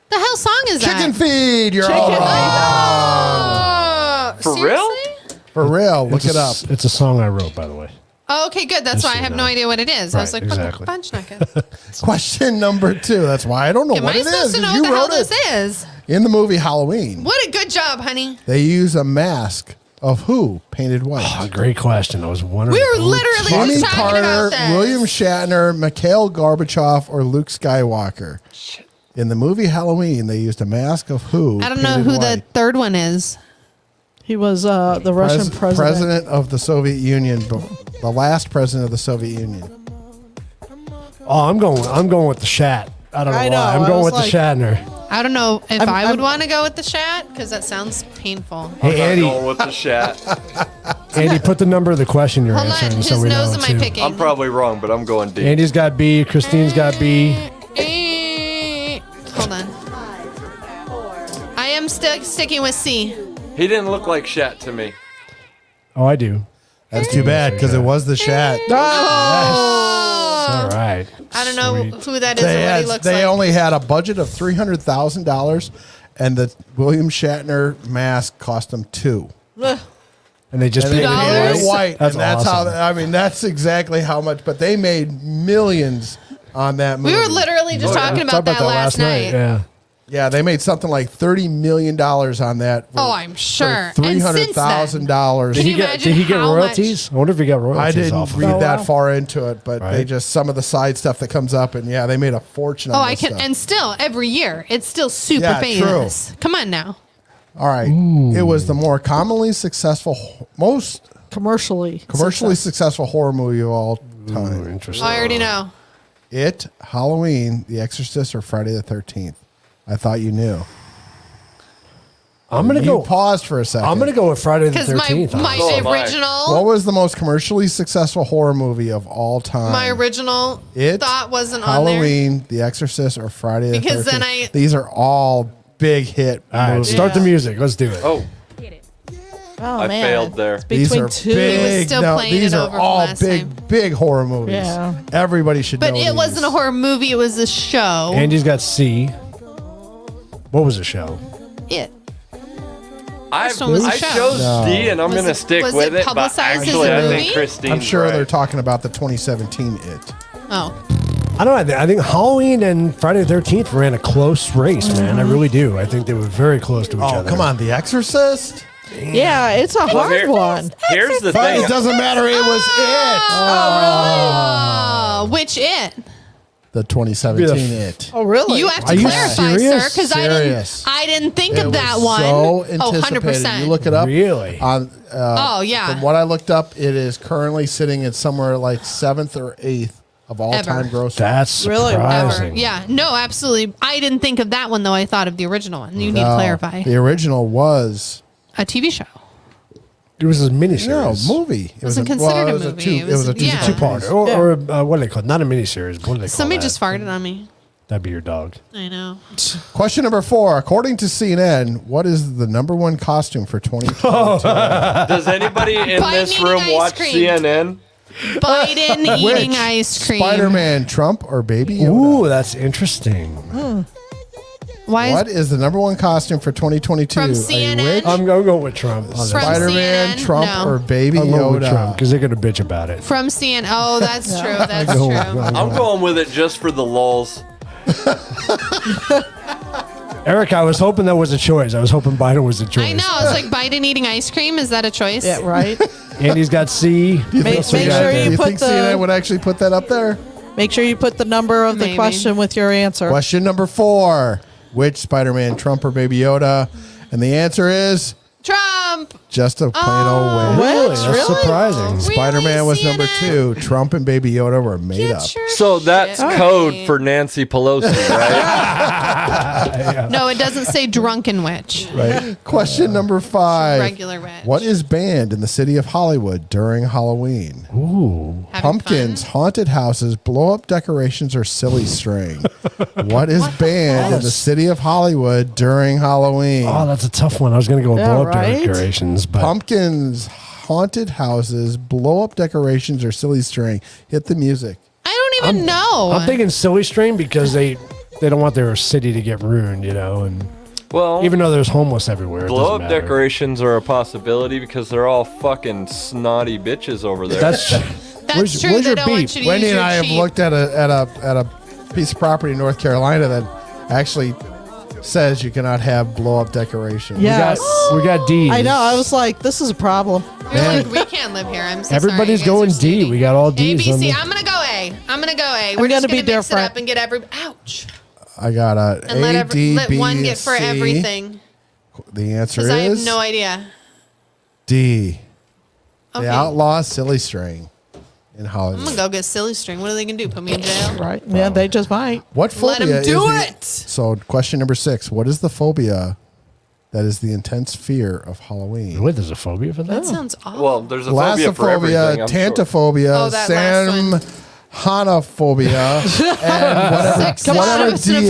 The hell song is Chicken that? feed. You're all wrong. Oh, For real? seriously? For real. Look It's it up. It's a song I wrote, by the way. Oh, okay, good. That's Just why I so you have know. no idea what it is. I was Right, like, exactly. what the fudge Question number 2. That's why I don't know Am what I it supposed is. to know 'Cause what the you hell wrote this it. is? In the movie Halloween, What a good job, honey. they use a mask of who painted white? Oh, great question. I was wondering. We were literally Jimmy just talking Carter, about this. William Shatner, Mikhail Gorbachev, or Luke Skywalker? In the movie Halloween, they used a mask of who? I don't know painted who the white? third one is. He was the Russian president. President of the Soviet Union, the last president of the Soviet Union. Oh, I'm going with the Shat. I don't know I why. know, I'm I going was with like- the Shatner. I don't know if I'm- I would I'm- want to go with the Shat because that sounds painful. Hey, I'm Andy. going with the chat. Andy, put the number of the question you're Hold answering on, so whose we nose know am I too. picking? I'm probably wrong, but I'm going D. Andy's got B. Christine's got B. Hold on. 5, 4, I am still sticking with C. He didn't look like Shat to me. Oh, I do. That's too bad because it was the Shat. All right. I don't know Sweet. who that is or what he looks They like. only had a budget of $300,000, and the William Shatner mask cost them $2. Ugh. And they just And they painted painted it it $2? white. That's and that's awesome. how. I mean, that's exactly how much. But they made millions on that movie. We were literally just talking Talked about that last night. Yeah. Yeah, they made something like $30 million on that. Oh, I'm sure. For And since then- $300,000. Can you Did imagine he get how royalties? I wonder if he got royalties I didn't off of read it. that wow. far into it, but they Right. just some of the side stuff that comes up, and yeah, they made a fortune. Oh, on I this can, stuff. and still every year it's still super Yeah, famous. Come on now. All right, it was the more commonly successful, most Commercially successful horror movie of all time. Interesting. I already know. It, Halloween, The Exorcist, or Friday the 13th. I thought you knew. I'm gonna You go. paused for a second. I'm gonna go with Friday the Because my 13th. my So am I. original What was the most commercially successful horror movie of all time? my original It, thought wasn't on there. Halloween, The Exorcist, or Friday the 13th. Because then I- These are all big hit All right, movies. start the music. Let's do it. Oh, Oh, I man. failed there. It's These between are two. big. still no, playing these it are over from all last big, time. big horror movies. Yeah. Everybody should But know it these. wasn't a horror movie. It was a show. Andy's got C. What was the show? It. I one was a show. chose No. D, and I'm Was going to it- stick was with it it. But publicized as actually, a I movie? think Christine's I'm sure right. they're talking about the 2017 It. Oh. I don't know. I think Halloween and Friday the 13th ran a close race, man. I really do. I think they were very close to each Oh, other. come on, The Exorcist? Yeah, it's a Well, hard here- one. Here's the But thing. it doesn't matter. It was Oh, which it? It. The 2017 Yeah. It. Oh, really? You have Are to you clarify, serious? sir, because Serious. I didn't think It of that was one. So Oh, anticipated. 100%. You look it up. Really? On, Oh, yeah. From what I looked up, it is currently sitting at somewhere like 7th or 8th of all time Ever. gross. That's Really? surprising. Ever. Yeah. No, absolutely. I didn't think of that one, though. I thought of the original one. You need to clarify. The original was A TV show. It was a no miniseries. movie. It wasn't considered a movie. It was a yeah. two-part. Two-part. Or what do they call it? Not a miniseries. What do they call Somebody that? just farted on me. That'd be your dog. I know. Question number 4. According to CNN, what is the number one costume for 2022? Does anybody in Biden this eating room ice watch cream. CNN? Biden eating ice cream. Spider-Man, Trump, or Baby Yoda? Ooh, that's interesting. Why What is is the number one costume for 2022? From A CNN? witch, I'm going to go with Trump. From Spider-Man, CNN? Trump, No. or Baby I'll go with Trump Yoda? because they're going to bitch about it. from CNN? Oh, that's true. That's Go- true. I'm going with it just for the lulz. Eric, I was hoping that was a choice. I was hoping Biden was a choice. I know. It's like Biden eating ice cream. Is that a choice? Yeah, right. Andy's got C. Make That's what we sure got you there. Do you put think the- CNN would actually put that up there? Make sure you put the number of the Maybe. question with your answer. Question number 4. Which Spider-Man, Trump, or Baby Yoda? And the answer is Trump. just a plain old win. Really? Which? That's Really? surprising. Spider-Man was number CNN? 2. Trump and Baby Yoda were made Get up. your So that's shit code right. for Nancy Pelosi, right? No, it doesn't say drunken witch. Right. Question number 5. Regular witch. What is banned in the city of Hollywood during Halloween? Ooh. Having Pumpkins, fun? haunted houses, blow-up decorations, or silly string? What is banned in the city of Hollywood during Halloween? Oh, that's a tough one. I was going to go with Yeah, blow-up right? decorations, but Pumpkins, haunted houses, blow-up decorations, or silly string? Hit the music. I don't even know. I'm thinking silly string because they don't want their city to get ruined, you know, and Well, even though there's homeless everywhere, it blow doesn't up matter. decorations are a possibility because they're all fucking snotty bitches over there. That's That's true. where's They your don't want beep? you to Wendy use and your I have cheap. looked at a piece of property in North Carolina that actually says you cannot have blow-up decorations. Yes. we got D. I know. I was like, this is a problem. You're like, we can't live here. I'm so Everybody's sorry. You guys going are D. cheating. We got all A, D's B, on C. the- I'm gonna go A. I'm gonna go A. I'm We're just gonna be gonna mix it different. up and get every. Ouch. I got a And let, D, let B, one get for C. everything. The answer Because I have is no idea. D. Okay. The outlaw silly string in Hollywood. I'm gonna go get silly string. What are they gonna do? Put me in jail? Right. Yeah, they just might. What Let phobia 'em do is it! So, question number 6. What is the phobia that is the intense fear of Halloween? Wait, there's a phobia for that? That sounds awful. well, there's a phobia for everything. Thalassophobia, I'm sure. tantophobia, Oh, that last one. Samhanophobia, and whatever D is.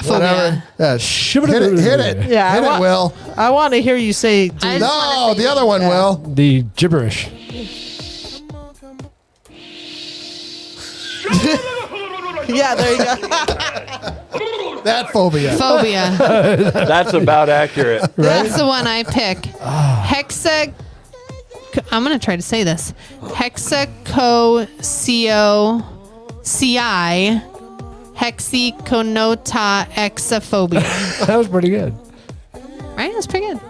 Whatever. Yeah, hit it. Yeah, hit I it, Will. I want to hear you say D. I just No, wanna say the other one, Yeah. Will. The gibberish. Yeah, there you go. That phobia. phobia. That's about accurate. That's the one I pick. Hexa. I'm gonna try to say this. Hexacoci hexaconota exaphobia. That was pretty good. Right? That's pretty good.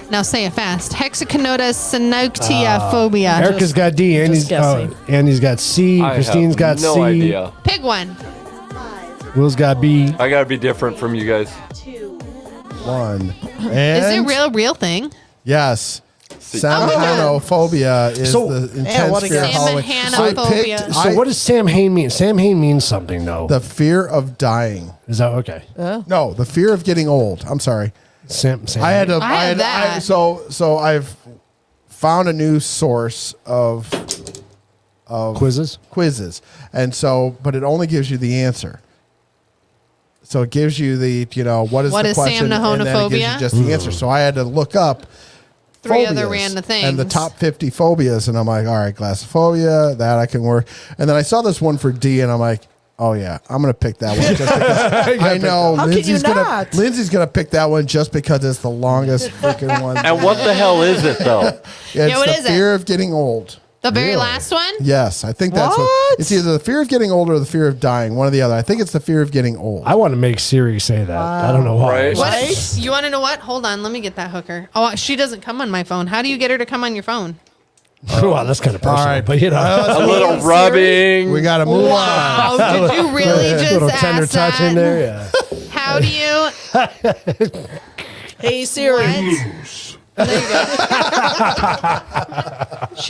Now say it fast. Hexaconota synoctia phobia. Erica's got D. Andy's, guessing. Andy's got C. I Christine's have got no C. idea. Pick one. 5, Will's got B. I gotta be different from you guys. 2, 1. Is And it real thing? yes. Oh, Samhanophobia is So- the what intense a fear of guess. Halloween. Samhanophobia. So what does Sam Hain mean? Sam Hain means something, though. The fear of dying. Is that okay? No, the fear of getting old. I'm sorry. Sam I had to. I have that. So I've found a new source of quizzes. and so, but it only gives you the answer. So it gives you the, what is What the is question, and then it gives you samhanophobia? just the answer. So I had to look up 3 other phobias random things. and the top 50 phobias, and I'm like, all right, glossophobia, that I can work. And then I saw this one for D, and I'm like, oh yeah, I'm gonna pick that one just because I know How can you Lindsay's not? gonna pick that one just because it's the longest freaking one. And what the hell is it though? It's what the is it? fear of getting old. The very last one? Yes, I think that's what What? it's either the fear of getting old or the fear of dying, one or the other. I think it's the fear of getting old. I want to make Siri say that. I don't know why. Right. What? Right? You want to know what? Hold on. Let me get that hooker. Oh, she doesn't come on my phone. How do you get her to come on your phone? Wow, that's kind of personal. All right. But A little rubbing. We got to move on. Wow, did you really just little ask tender touch that? in there. Yeah. How do you? Hey Siri. There you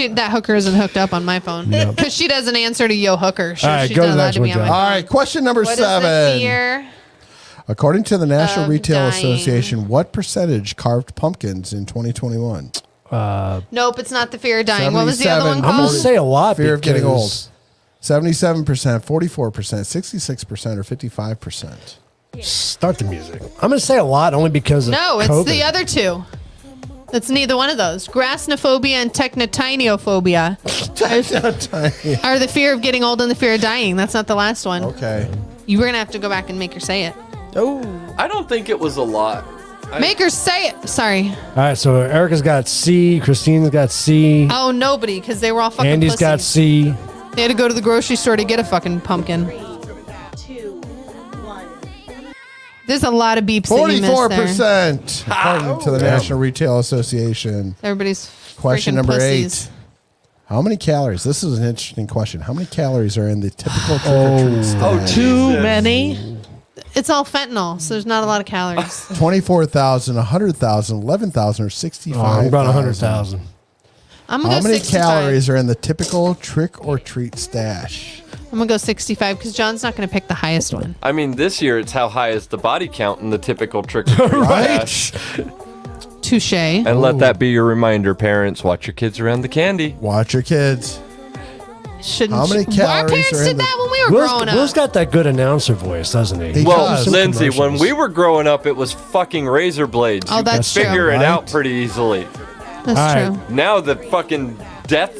go. That hooker isn't hooked up on my phone because she doesn't answer to yo hooker. All right, She's go to not the allowed next to be one, on my John. phone. All right, question number What is the 7. fear? According to the National of Retail dying? Association, what percentage carved pumpkins in 2021? Nope, it's not the fear of dying. What was the other one 77. I'm going called? to say a lot. Fear of getting because 77%, 44%, 66%, or 55%. Start the music. I'm going to say a lot only because of No, it's COVID. the other two. It's neither one of those. Grassnophobia and technotiniophobia are the fear of getting old and the fear of dying. That's not the last one. Okay. You were going to have to go back and make her say it. I don't think it was a lot. Make her say it. Sorry. All right, so Erica's got C. Christine's got C. Oh, nobody, because they were all fucking Andy's pussies. got C. They had to go to the grocery store to get a fucking pumpkin. 3, 2, 1. There's a lot of beeps that you missed there. 44%, according to the National Retail Association. Everybody's Question freaking number pussies. 8. How many calories? This is an interesting question. How many calories are in the typical trick-or-treat stash? Too many. It's all fentanyl, so there's not a lot of calories. 24,000, 100,000, 11,000, or 65,000? I'm about 100,000. I'm gonna How go many 65. calories are in the typical trick-or-treat stash? I'm gonna go 65 because John's not gonna pick the highest one. I mean, this year it's how high is the body count in the typical trick or treat stash. Touche. And let that be your reminder, parents. Watch your kids around the candy. Watch your kids. Shouldn't How many Our calories parents are in did the- that when we were growing up. Will's got that good announcer voice, doesn't he? He Well, does. Some Lindsay, when commercials. we were growing up, it was fucking razor blades. Oh, You that's could figure true. it out Right. pretty easily. That's All true. right. Now the fucking death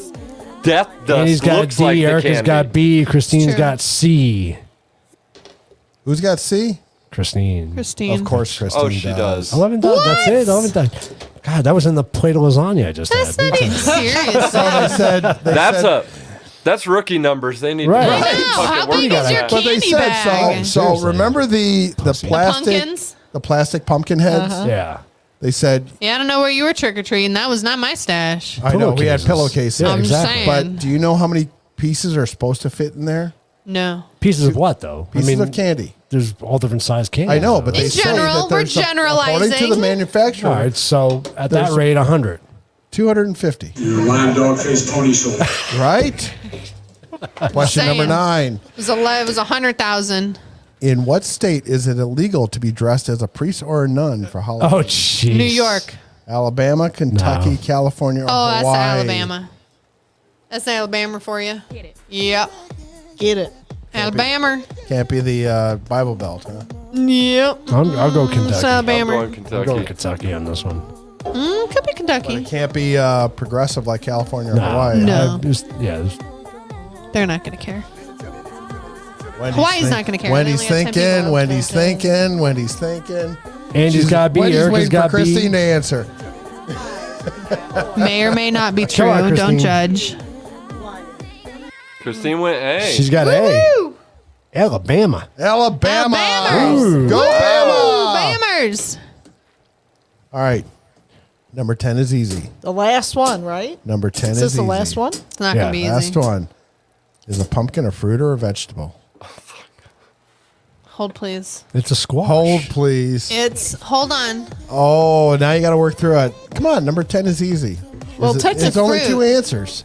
Andy's dust got looks D. like the Erica's candy. got B. Christine's true. got C. Who's got C? Christine. Christine. Of course, Christine Oh, she does. 11 times. That's it. 11 times. God, that was in the plate of lasagna I just That's had. not even serious. That's rookie numbers. They need Right. to I really know. fucking How work big on is your that. But they candy said bag. so. Seriously. Remember the plastic pumpkins? the plastic pumpkin heads? Yeah. They said Yeah, I don't know where you were trick or treating. That was not my stash. I know we had Pillowcases. pillowcases. Yeah, I'm just exactly. saying. But do you know how many pieces are supposed to fit in there? No. Pieces of what, though? Pieces of candy. There's all different size candy. I know, but they In say general, that we're there's according to generalizing. the manufacturer, All right, so at that There's- rate, 100. 250. You lying dog-faced pony shoulder. Right? Question number saying. 9. It was 100,000. In what state is it illegal to be dressed as a priest or a nun for Halloween? Oh, jeez. New York. Alabama, Kentucky, No. California, or Oh, that's Hawaii? Alabama. That's Alabama for you. Get it. Yep. Get it. Alabama. Can't be the Bible Belt, huh? Yep. I'll go Kentucky. It's I'm Alabama. going I'm Kentucky. going Kentucky on this one. Could be Kentucky. It can't be progressive like California or No. Hawaii. No. They're not going to care. Wendy's Hawaii's not gonna care. They Wendy's only got 10 people thinking. out Wendy's there. thinking. Wendy's thinking. Andy's got B. Wendy's Erica's waiting got for B. Christine to answer. May or may not be true. Come on, Don't Christine. judge. 1. Christine went A. She's got A. Alabama. Alabama. Alabamers. Ooh, go Bama. Bammers. All right. Number 10 is easy. The last one, right? Number 10 Is is this the easy. last one? It's not Yeah, going to be easy. Last one. Is a pumpkin a fruit or a vegetable? Hold, please. It's a squash. Hold, please. Hold on. Oh, now you got to work through it. Come on, number 10 is easy. Well, Is it- touch the it's only fruit. 2 answers.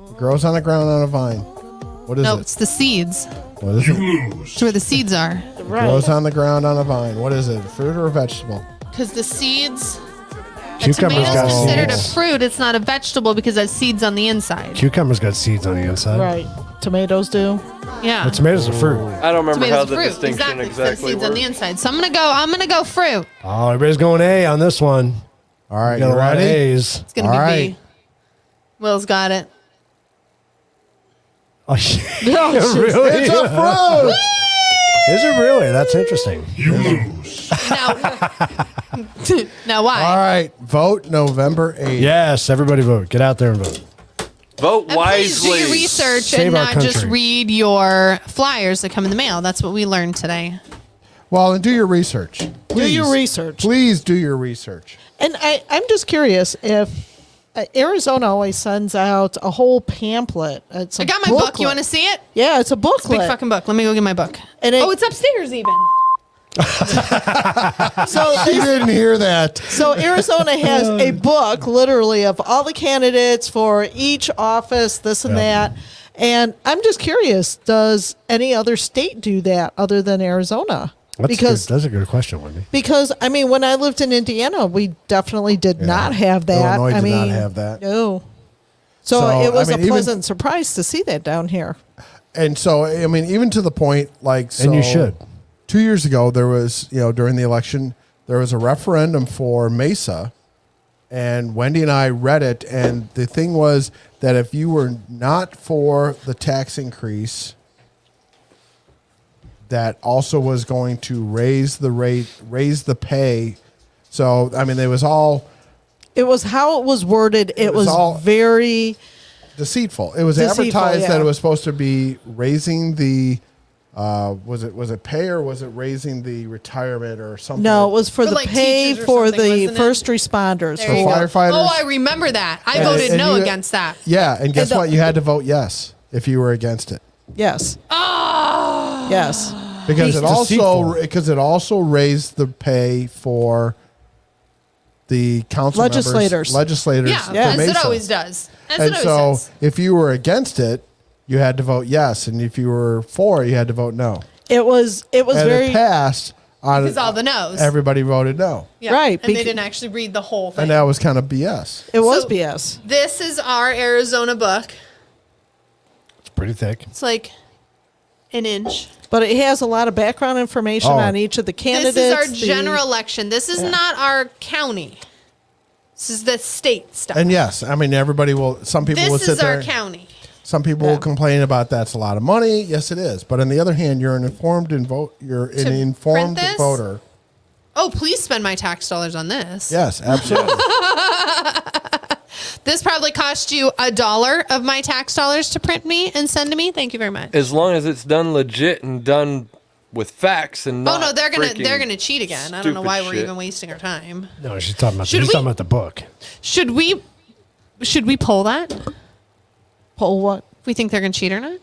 It grows on the ground on a vine. What is No, it? it's the seeds. What is it? It's where the seeds are. Grows on the ground on a vine. What is it? A fruit or a vegetable? Because the seeds. A Cucumber's tomato's got considered a seeds. fruit. It's not a vegetable because it has seeds on the inside. Cucumber's got seeds on the inside. Right. Tomatoes do. Yeah. The tomatoes are fruit. I don't remember how Tomatoes the are fruit. distinction Exactly. 'cause it has exactly seeds on the works. inside. So I'm gonna go fruit. Oh, everybody's going A on this one. All right, You got you a lot of ready? A's. It's gonna All be right. B. Will's got it. Oh, shit. No, really? It's a fruit. Is it really? That's interesting. Now why? All right, vote November 8th. Yes, everybody vote. Get out there and vote. Vote And please do wisely. your research Save and our not just country. read your flyers that come in the mail. That's what we learned today. Well, and do your research. Do your research. Please do your research. And I'm just curious if Arizona always sends out a whole pamphlet. It's a I got my book. booklet. You want to see it? Yeah, it's a booklet. Big fucking book. Let me go get my book. And it- oh, it's upstairs even. So She didn't hear that. So Arizona has a book, literally, of all the candidates for each office, this and Yeah. that. And I'm just curious, does any other state do that other than Arizona? That's a good question, Wendy. Because I mean, when I lived in Indiana, we definitely did not have that. Illinois I did mean, not have that. No. So it was I mean, a even- pleasant surprise to see that down here. And so, I mean, even to the point, like, so And you should. 2 years ago, there was, during the election, there was a referendum for Mesa, and Wendy and I read it, and the thing was that if you were not for the tax increase, that also was going to raise the rate, raise the pay. So, I mean, it was all It was how it was worded. It was was all- very deceitful. It was Deceitful, advertised that yeah. it was supposed to be raising the was it pay, or was it raising the retirement or something? no. It was for For, the like, pay teachers or for something, the wasn't it? first responders. There you go. firefighters. Oh, I remember that. I And- voted and no you- against that. Yeah, and guess the- what? You had to vote yes if you were against it, Yes. Yes. because It's deceitful. it also raised the pay for the council Legislators. legislators. Yeah, for as it Mesa. always does. As And it so, always does. if you were against it, you had to vote yes, and if you were for, you had to vote no. It was And very it passed on Because all the no's. Everybody voted no, Yeah. right, And they beca- didn't actually read the whole thing. and that was kind of BS. it was So- BS. This is our Arizona book. It's pretty thick. It's like an inch. But it has a lot of background information Oh. on each of the candidates. This is our the- general election. This is not our county. This is the state stuff. And yes, I mean everybody will. Some people will This sit is our there. county. Some people will complain about that's a lot of money. Yes, it is. But on the other hand, you're an informed and vote. You're an To informed print this? voter. Oh, please spend my tax dollars on this. Yes, absolutely. This probably cost you $1 of my tax dollars to print me and send to me. Thank you very much. As long as it's done legit and done with facts and Oh not no, they're freaking gonna cheat again. I don't know stupid why we're shit. even wasting our time. No, she's talking about. Should She's we- talking about the book. Should we poll that? Poll what? If we think they're gonna cheat or not?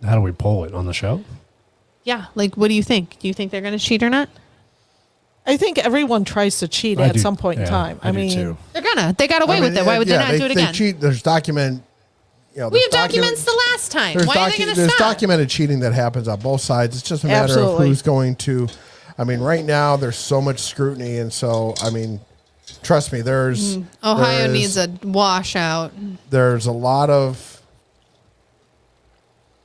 How do we poll it on the show? Yeah. Like, what do you think? Do you think they're gonna cheat or not? I think everyone tries to cheat I at do- some point in yeah, time. I do mean, too. They're gonna. They got away I mean, with it. Why would yeah, they not do it again? They cheat. There's document. We have there's documents the last time. Why are they gonna There's stop? documented cheating that happens on both sides. It's just a matter of Absolutely. who's going to. I mean, right now there's so much scrutiny, and so I mean, trust me, there's Ohio there's- needs a washout. There's a lot of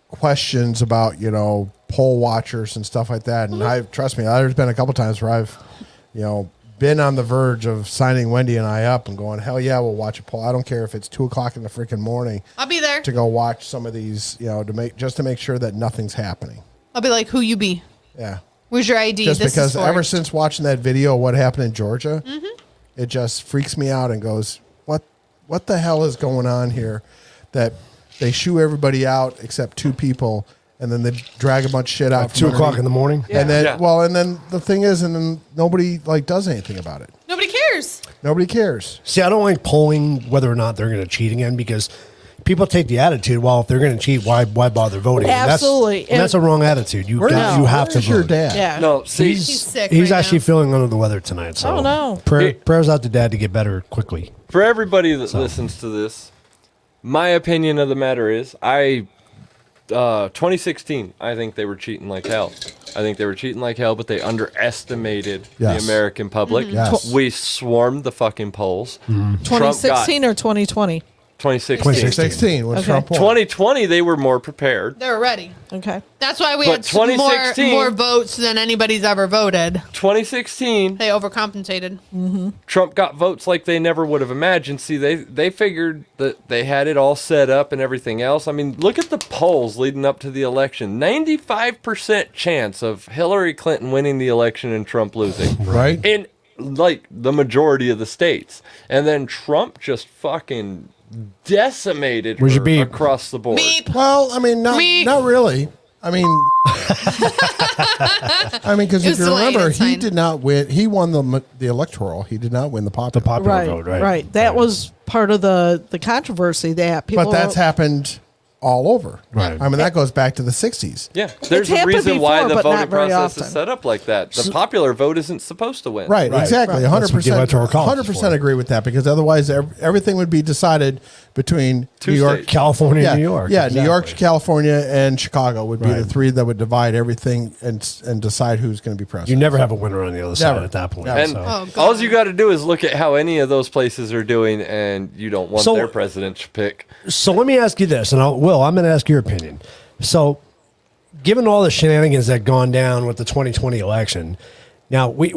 questions about poll watchers and stuff like that, and I trust me, there's been a couple times where I've been on the verge of signing Wendy and I up and going, hell yeah, we'll watch a poll. I don't care if it's 2:00 in the freaking morning I'll be there. to go watch some of these, to make sure that nothing's happening. I'll be like, who you be? Yeah. Where's your ID? Just This because is for. ever since watching that video of what happened in Georgia, it just freaks me out and goes, what the hell is going on here? That they shoo everybody out except two people, and then they drag a bunch of shit out. At 2:00 in the morning. And then, Yeah. and then the thing is, and then nobody does anything about it. Nobody cares. Nobody cares. See, I don't like polling whether or not they're going to cheat again because people take the attitude, well, if they're going to cheat, why bother voting? And Absolutely. that's a wrong attitude. You Where's have to where's your vote. dad? yeah. No, see, He's sick He's right actually now. feeling under the weather tonight. So Oh, no. prayers out to Dad to get better quickly. for everybody that listens to this, my opinion of the matter is, 2016, I think they were cheating like hell. I think they were cheating like hell, but they underestimated Yes. the American public. Yes. We swarmed the fucking polls. Trump got 2016 or 2020? 2016. 2016 when Okay. Trump won. 2020, they were more prepared. They're ready. Okay. That's why we But had 2016 more votes than anybody's ever voted. 2016, They overcompensated. Trump got votes like they never would have imagined. See, they figured that they had it all set up and everything else. I mean, look at the polls leading up to the election. 95% chance of Hillary Clinton winning the election and Trump losing. Right? In like the majority of the states. And then Trump just fucking decimated Where's your her beep? across the board. Beep. Well, I mean, Me- not really. I mean, because It if was you remember, delayed, it's he fine. did not win. He won the electoral. He did not win the popular. The popular Right. vote, right? Right. That was part of the controversy that people. But that's happened all over. Right. I mean, that goes back to the 60s. Yeah, there's a happened reason why before, the but not voting very process is often. set up like that. The popular vote isn't supposed to win. Right, Right. exactly. Right. That's what the 100%. Electoral College is 100% for. agree with that because otherwise everything would be decided between Two New York, states. California, yeah, New York. Yeah, exactly. New York, California, and Chicago would be the Right. three that would divide everything and decide who's going to be You president. never have a winner on the other side Never. at that point. Never. And So. Oh, God. all you got to do is look at how any of those places are doing, and you don't want So- their presidential pick. So let me ask you this, and Will, I'm going to ask your opinion. So, given all the shenanigans that gone down with the 2020 election, now we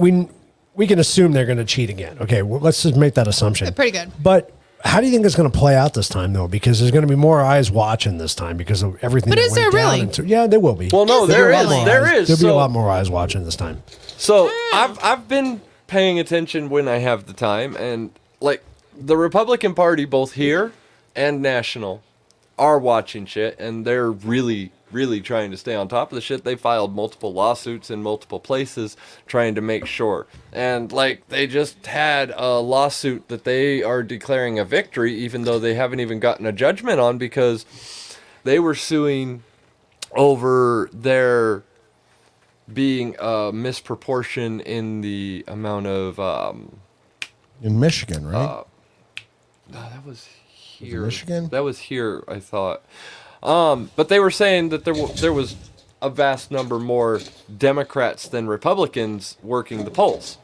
can assume they're going to cheat again. Okay, well, let's just make that assumption. Pretty good. But how do you think it's going to play out this time, though? Because there's going to be more eyes watching this time because of everything. But that is went there down really? into- yeah, there will be. Well, no, Is there there is. really? There is. There'll be a So- lot more eyes watching this time. So I've been paying attention when I have the time, and like the Republican Party, both here and national, are watching shit, and they're really trying to stay on top of the shit. They filed multiple lawsuits in multiple places trying to make sure. And like they just had a lawsuit that they are declaring a victory, even though they haven't even gotten a judgment on, because they were suing over their being a misproportion in the amount of In Michigan, right? no, that was here. Michigan? That was here, I thought. But they were saying that there was a vast number more Democrats than Republicans working the polls.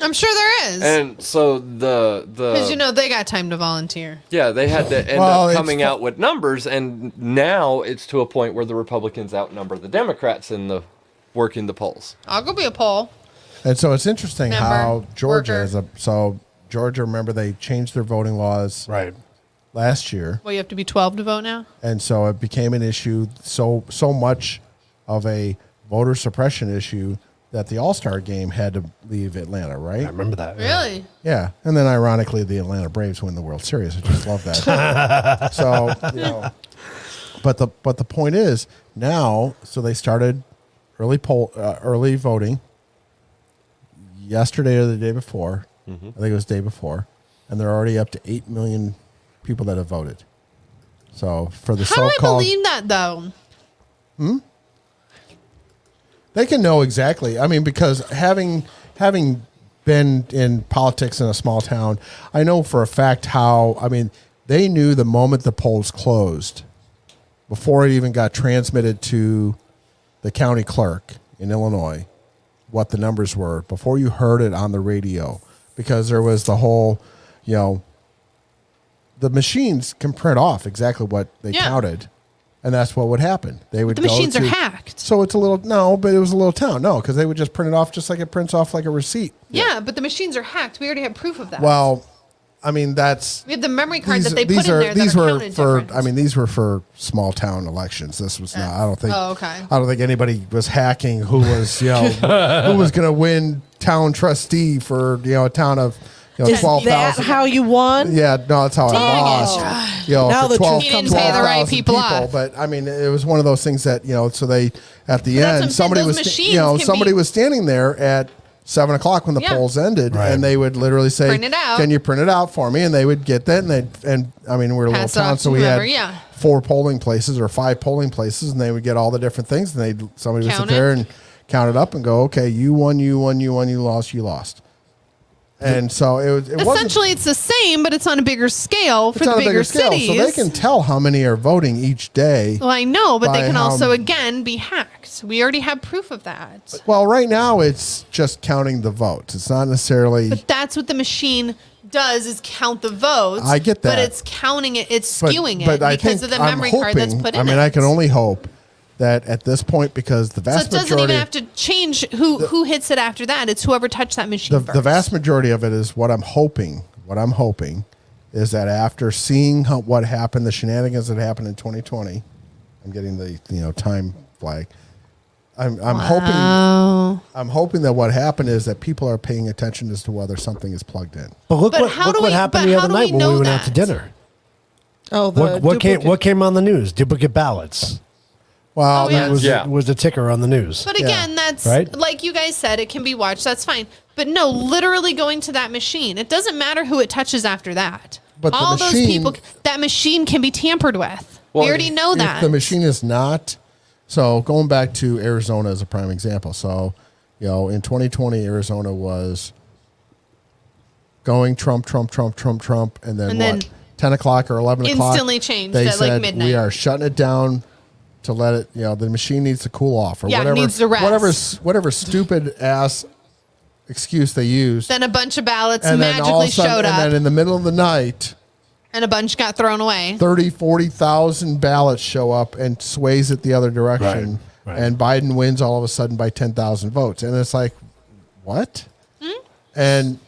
I'm sure there is. And so the Because, they got time to volunteer. yeah, they had to end Well, up it's coming out with numbers, and now it's to a point where the Republicans outnumber the Democrats in the working the polls. I'll go be a poll. And so it's interesting Member, how Georgia worker. Georgia, remember they changed their voting laws Right. last year. Well, you have to be 12 to vote now? And so it became an issue, so much of a voter suppression issue that the All-Star game had to leave Atlanta, I right? remember that. Really? Yeah. And then ironically, the Atlanta Braves win the World Series. I just love that. So, but the point is now, so they started early voting yesterday or the day before. I think it was the day before. And they're already up to 8 million people that have voted. So for the How do I so-called, believe that, though? they can know exactly. I mean, because having been in politics in a small town, I know for a fact how, I mean, they knew the moment the polls closed, before it even got transmitted to the county clerk in Illinois, what the numbers were, before you heard it on the radio, because there was the whole, the machines can print off exactly what they Yeah. counted. And that's what would happen. They would The go machines are to- hacked. So it's a little, no, but it was a little town. No, because they would just print it off just like it prints off like a receipt. Yeah, but the machines are hacked. We already have proof of that. Well, I mean, that's. We have the memory card that they put in there these that are were counted for. different. I mean, these were for small town elections. This was not. I don't think. Oh, okay. I don't think anybody was hacking who was who was going to win town trustee for a town of Is 12,000. that how you won? Yeah, no, that's how Dang I it. lost. Now for the truth 12 You didn't pay the right 12,000 people off. But I mean, it was one of those things that so they at the But that's what I'm end saying, somebody those was machines can somebody be- was standing there at 7:00 when the Yeah. polls ended, Right. and they would literally say, Print it out. "Can you print it out for me?" And they would get that, and I mean, we're a little Pass it off town, to so we whoever, had yeah. 4 polling places or 5 polling places, and they would get all the different things, and somebody would Count sit there it. and count it up and go, "Okay, you won, you lost." And so it wasn't. Essentially, it's the same, but it's on a bigger scale for It's the on a bigger scale, cities. so they can tell how many are voting each day. Well, I know, but they by can how- also, again, be hacked. We already have proof of that. Well, right now it's just counting the votes. It's not necessarily. But that's what the machine does, is count the votes. I get that. But it's counting it, it's but- skewing but it I because think of the I'm memory card that's hoping- put in I mean, it. I can only hope that at this point, because the So vast it doesn't majority, even have to change who hits it after that. It's whoever touched that machine first. the vast majority of it is what I'm hoping. What I'm hoping is that after seeing what happened, the shenanigans that happened in 2020, I'm getting the time flag. I'm hoping that what happened is that people are paying attention as to whether something is plugged in. But look But what how look do what we- happened but the how other do night we when know we went out to that? dinner. Oh, What came on the news? Duplicate ballots. Well, Oh, yeah. Was the ticker on the news. But again, that's Right? like you guys said, it can be watched. That's fine. But no, literally going to that machine. It doesn't matter who it touches after that. But the all those machine- people, that machine can be tampered with. we already know if that. the machine is not. So going back to Arizona as a prime example. So, in 2020, Arizona was going Trump, and then then what? 10 o'clock or 11 o'clock. instantly changed They at, like, said, midnight. we are shutting it down to let it, the machine needs to cool off or Yeah, it whatever. needs to rest. Whatever stupid ass excuse they used. Then a bunch of ballots And then all of magically a sudden, showed and up, then in the middle of the night, and a bunch got thrown away. 30, 40,000 ballots show up and sways it the other direction. Right. And Biden wins all of a sudden by 10,000 votes. And it's like, what? And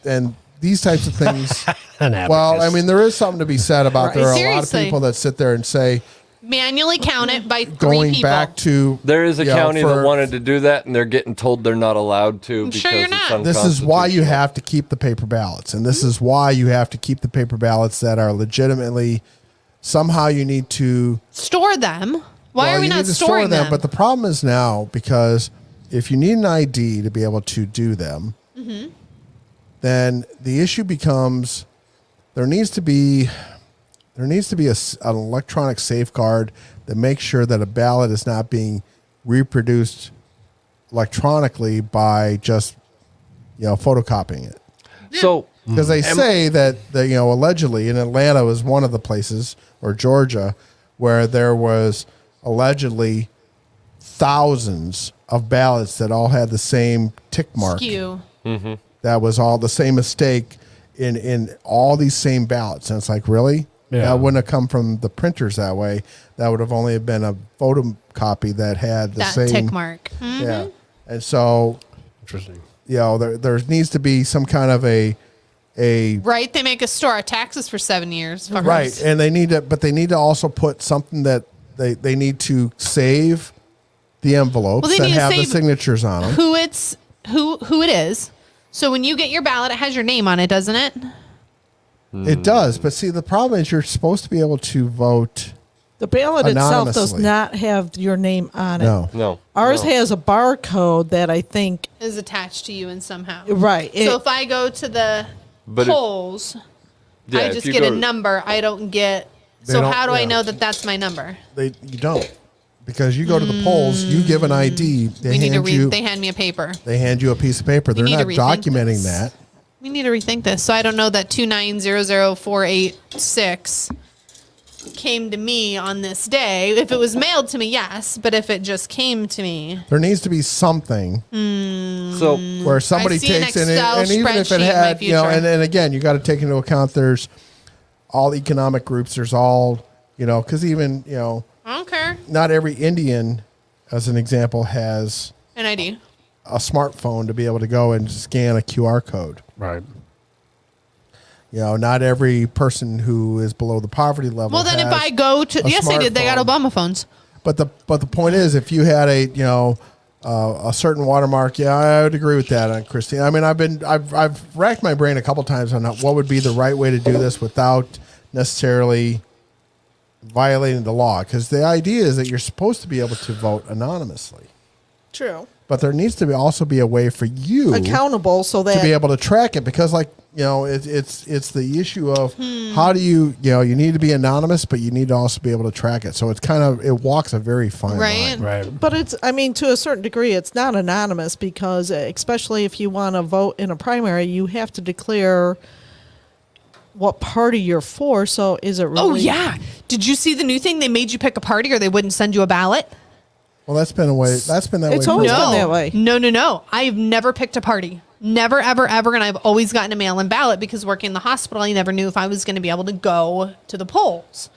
these types of things. Well, I mean, there is something to be said about Right. there are a lot of Seriously. people that sit there and say, Manually count it by 3 going people. back to There is a county for- that wanted to do that, and they're getting told they're not allowed to I'm because sure you're it's not. this is why you unconstitutional. have to keep the paper ballots. And this is why you have to keep the paper ballots that are legitimately somehow you need to Store them. Why well, are we you not need to store storing them? But the problem is now because if you need an ID to be able to do them, then the issue becomes there needs to be an electronic safeguard that makes sure that a ballot is not being reproduced electronically by just photocopying it. So Because they say that allegedly in Atlanta was one of the places, or Georgia, where there was allegedly thousands of ballots that all had the same tick mark. Skew. That was all the same mistake in all these same ballots. And it's like, really? Yeah. That wouldn't have come from the printers that way. That would have only been a photocopy that had the That same tick mark. Yeah. And so, Interesting. there needs to be some kind of a Right? They make us store our taxes for 7 years. fuckers. right, and they need to also put something that they need to save the envelopes Well, they that need to have the save signatures on them. Who it is. So when you get your ballot, it has your name on it, doesn't it? It does, but see, the problem is you're supposed to be able to vote. The ballot itself does Anonymously. not have your name on it. No, Ours no. has a barcode that I think, Is attached to you in somehow. right. So if I go to the But if- polls, Yeah, I if just you get go a to- number. I don't get. They So don't- how do I yeah. know that that's my number? you don't, because you go to the polls, you give an ID, they We need to hand read. you They hand me a paper. they hand you a piece of paper. They're need to not rethink documenting this. that. We need to rethink this. So I don't know that 2900486 came to me on this day. If it was mailed to me, yes. But if it just came to me, There needs to be something So where somebody see an takes in Excel and even if spreadsheet it in my had future. and again you got to take into account there's all economic groups, there's all because even I don't care. not every Indian, as an example, has An ID. a smartphone to be able to go and scan a QR code. Right. Not every person who is below the poverty level. Well, then if has I go to a yes, they did. They got smartphone. Obama phones. But the point is, if you had a certain watermark, yeah, I would agree with that, Christine. I mean, I've racked my brain a couple times on what would be the right way to do this without necessarily violating the law, because the idea is that you're supposed to be able to vote anonymously, true. but there needs to also be a way for you Accountable so that to be able to track it, because it's the issue of how do you need to be anonymous, but you need to also be able to track it. So it walks a very fine Right. line. Right. But to a certain degree, it's not anonymous because, especially if you want to vote in a primary, you have to declare what party you're for. So is it really? Oh yeah. Did you see the new thing? They made you pick a party, or they wouldn't send you a ballot. Well, that's been that way. It's for- always been that way. No. I've never picked a party. Never, ever, ever. And I've always gotten a mail-in ballot because working in the hospital, I never knew if I was going to be able to go to the polls.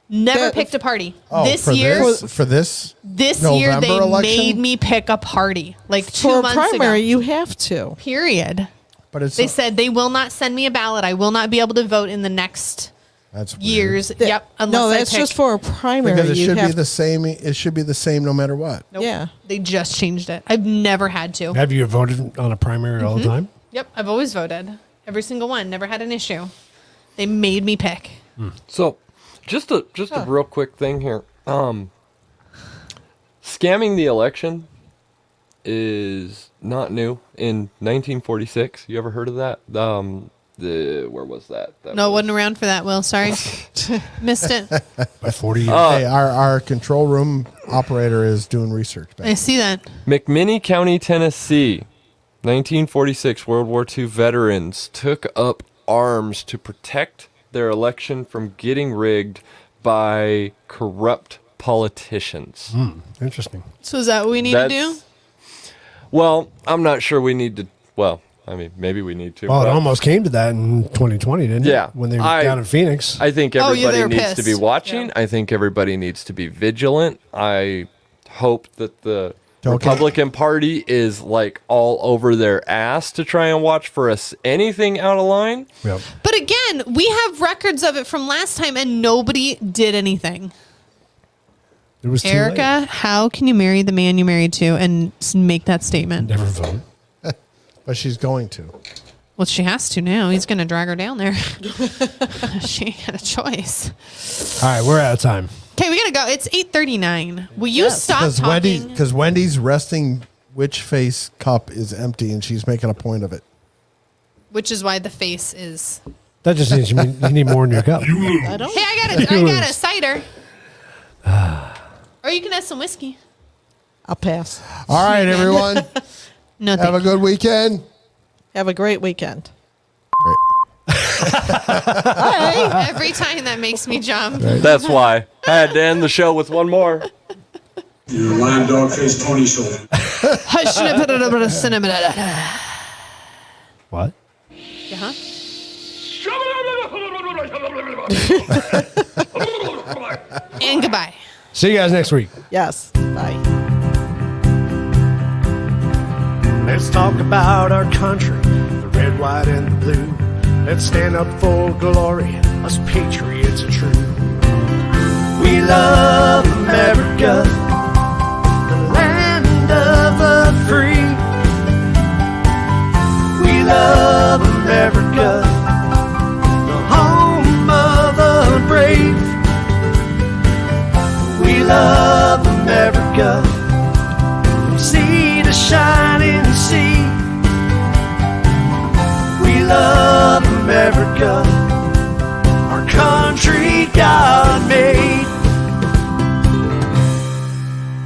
Never That- picked a party. Oh, this for year, for this year, they November election? made me pick a party. Like 2 For a months primary, ago. you have to. Period. But it's They said they will not send me a ballot. I will not be able to vote in the next that's weird. years. Yep. Unless No, I that's pick. just for a primary. because it you should be have the same. It should be the same no matter what. Nope. Yeah. They just changed it. I've never had to. Have you voted on a primary all the time? Yep. I've always voted. Every single one. Never had an issue. They made me pick. So, just a real quick thing here. Scamming the election is not new. In 1946, you ever heard of that? Where was that? No, wasn't around for that, Will. Sorry. Missed it. By 40 years. Hey, our control room operator is doing research. I see that. McMinney County, Tennessee, 1946 World War II veterans took up arms to protect their election from getting rigged by corrupt politicians. Interesting. So is that what we need to do? Well, I'm not sure we need to. Well, I mean, maybe we need to. Well, it but almost came to that in 2020, didn't it? Yeah. When they were down in Phoenix. I think Oh, yeah, everybody they were needs to be pissed. watching. Yeah. I think everybody needs to be vigilant. I hope that the Okay. Republican Party is like all over their ass to try and watch for us anything out of line. Yep. But again, we have records of it from last time and nobody did anything. It was too Erica, late. how can you marry the man you married to and make that statement? Never vote. But she's going to. Well, she has to now. He's going to drag her down there. She ain't got a choice. All right, we're out of time. Okay, we got to go. It's 8:39. Will you stop talking? Because Wendy's resting witch face cup is empty, and she's making a point of it. Which is why the face is... That just means you need more in your cup. I don't. Hey, I got a cider. Or you can have some whiskey. I'll pass. All right, everyone. No, Have thank a good weekend. Have a great weekend. Great. Every time that makes me jump. That's why I had to end the show with one more. You lying dog-faced pony show. What? Uh-huh. And goodbye. See you guys next week. Yes. Bye. Let's talk about our country, the red, white, and the blue. Let's stand up for glory, us patriots are true. We love America, the land of the free. We love America, the home of the brave. We love America,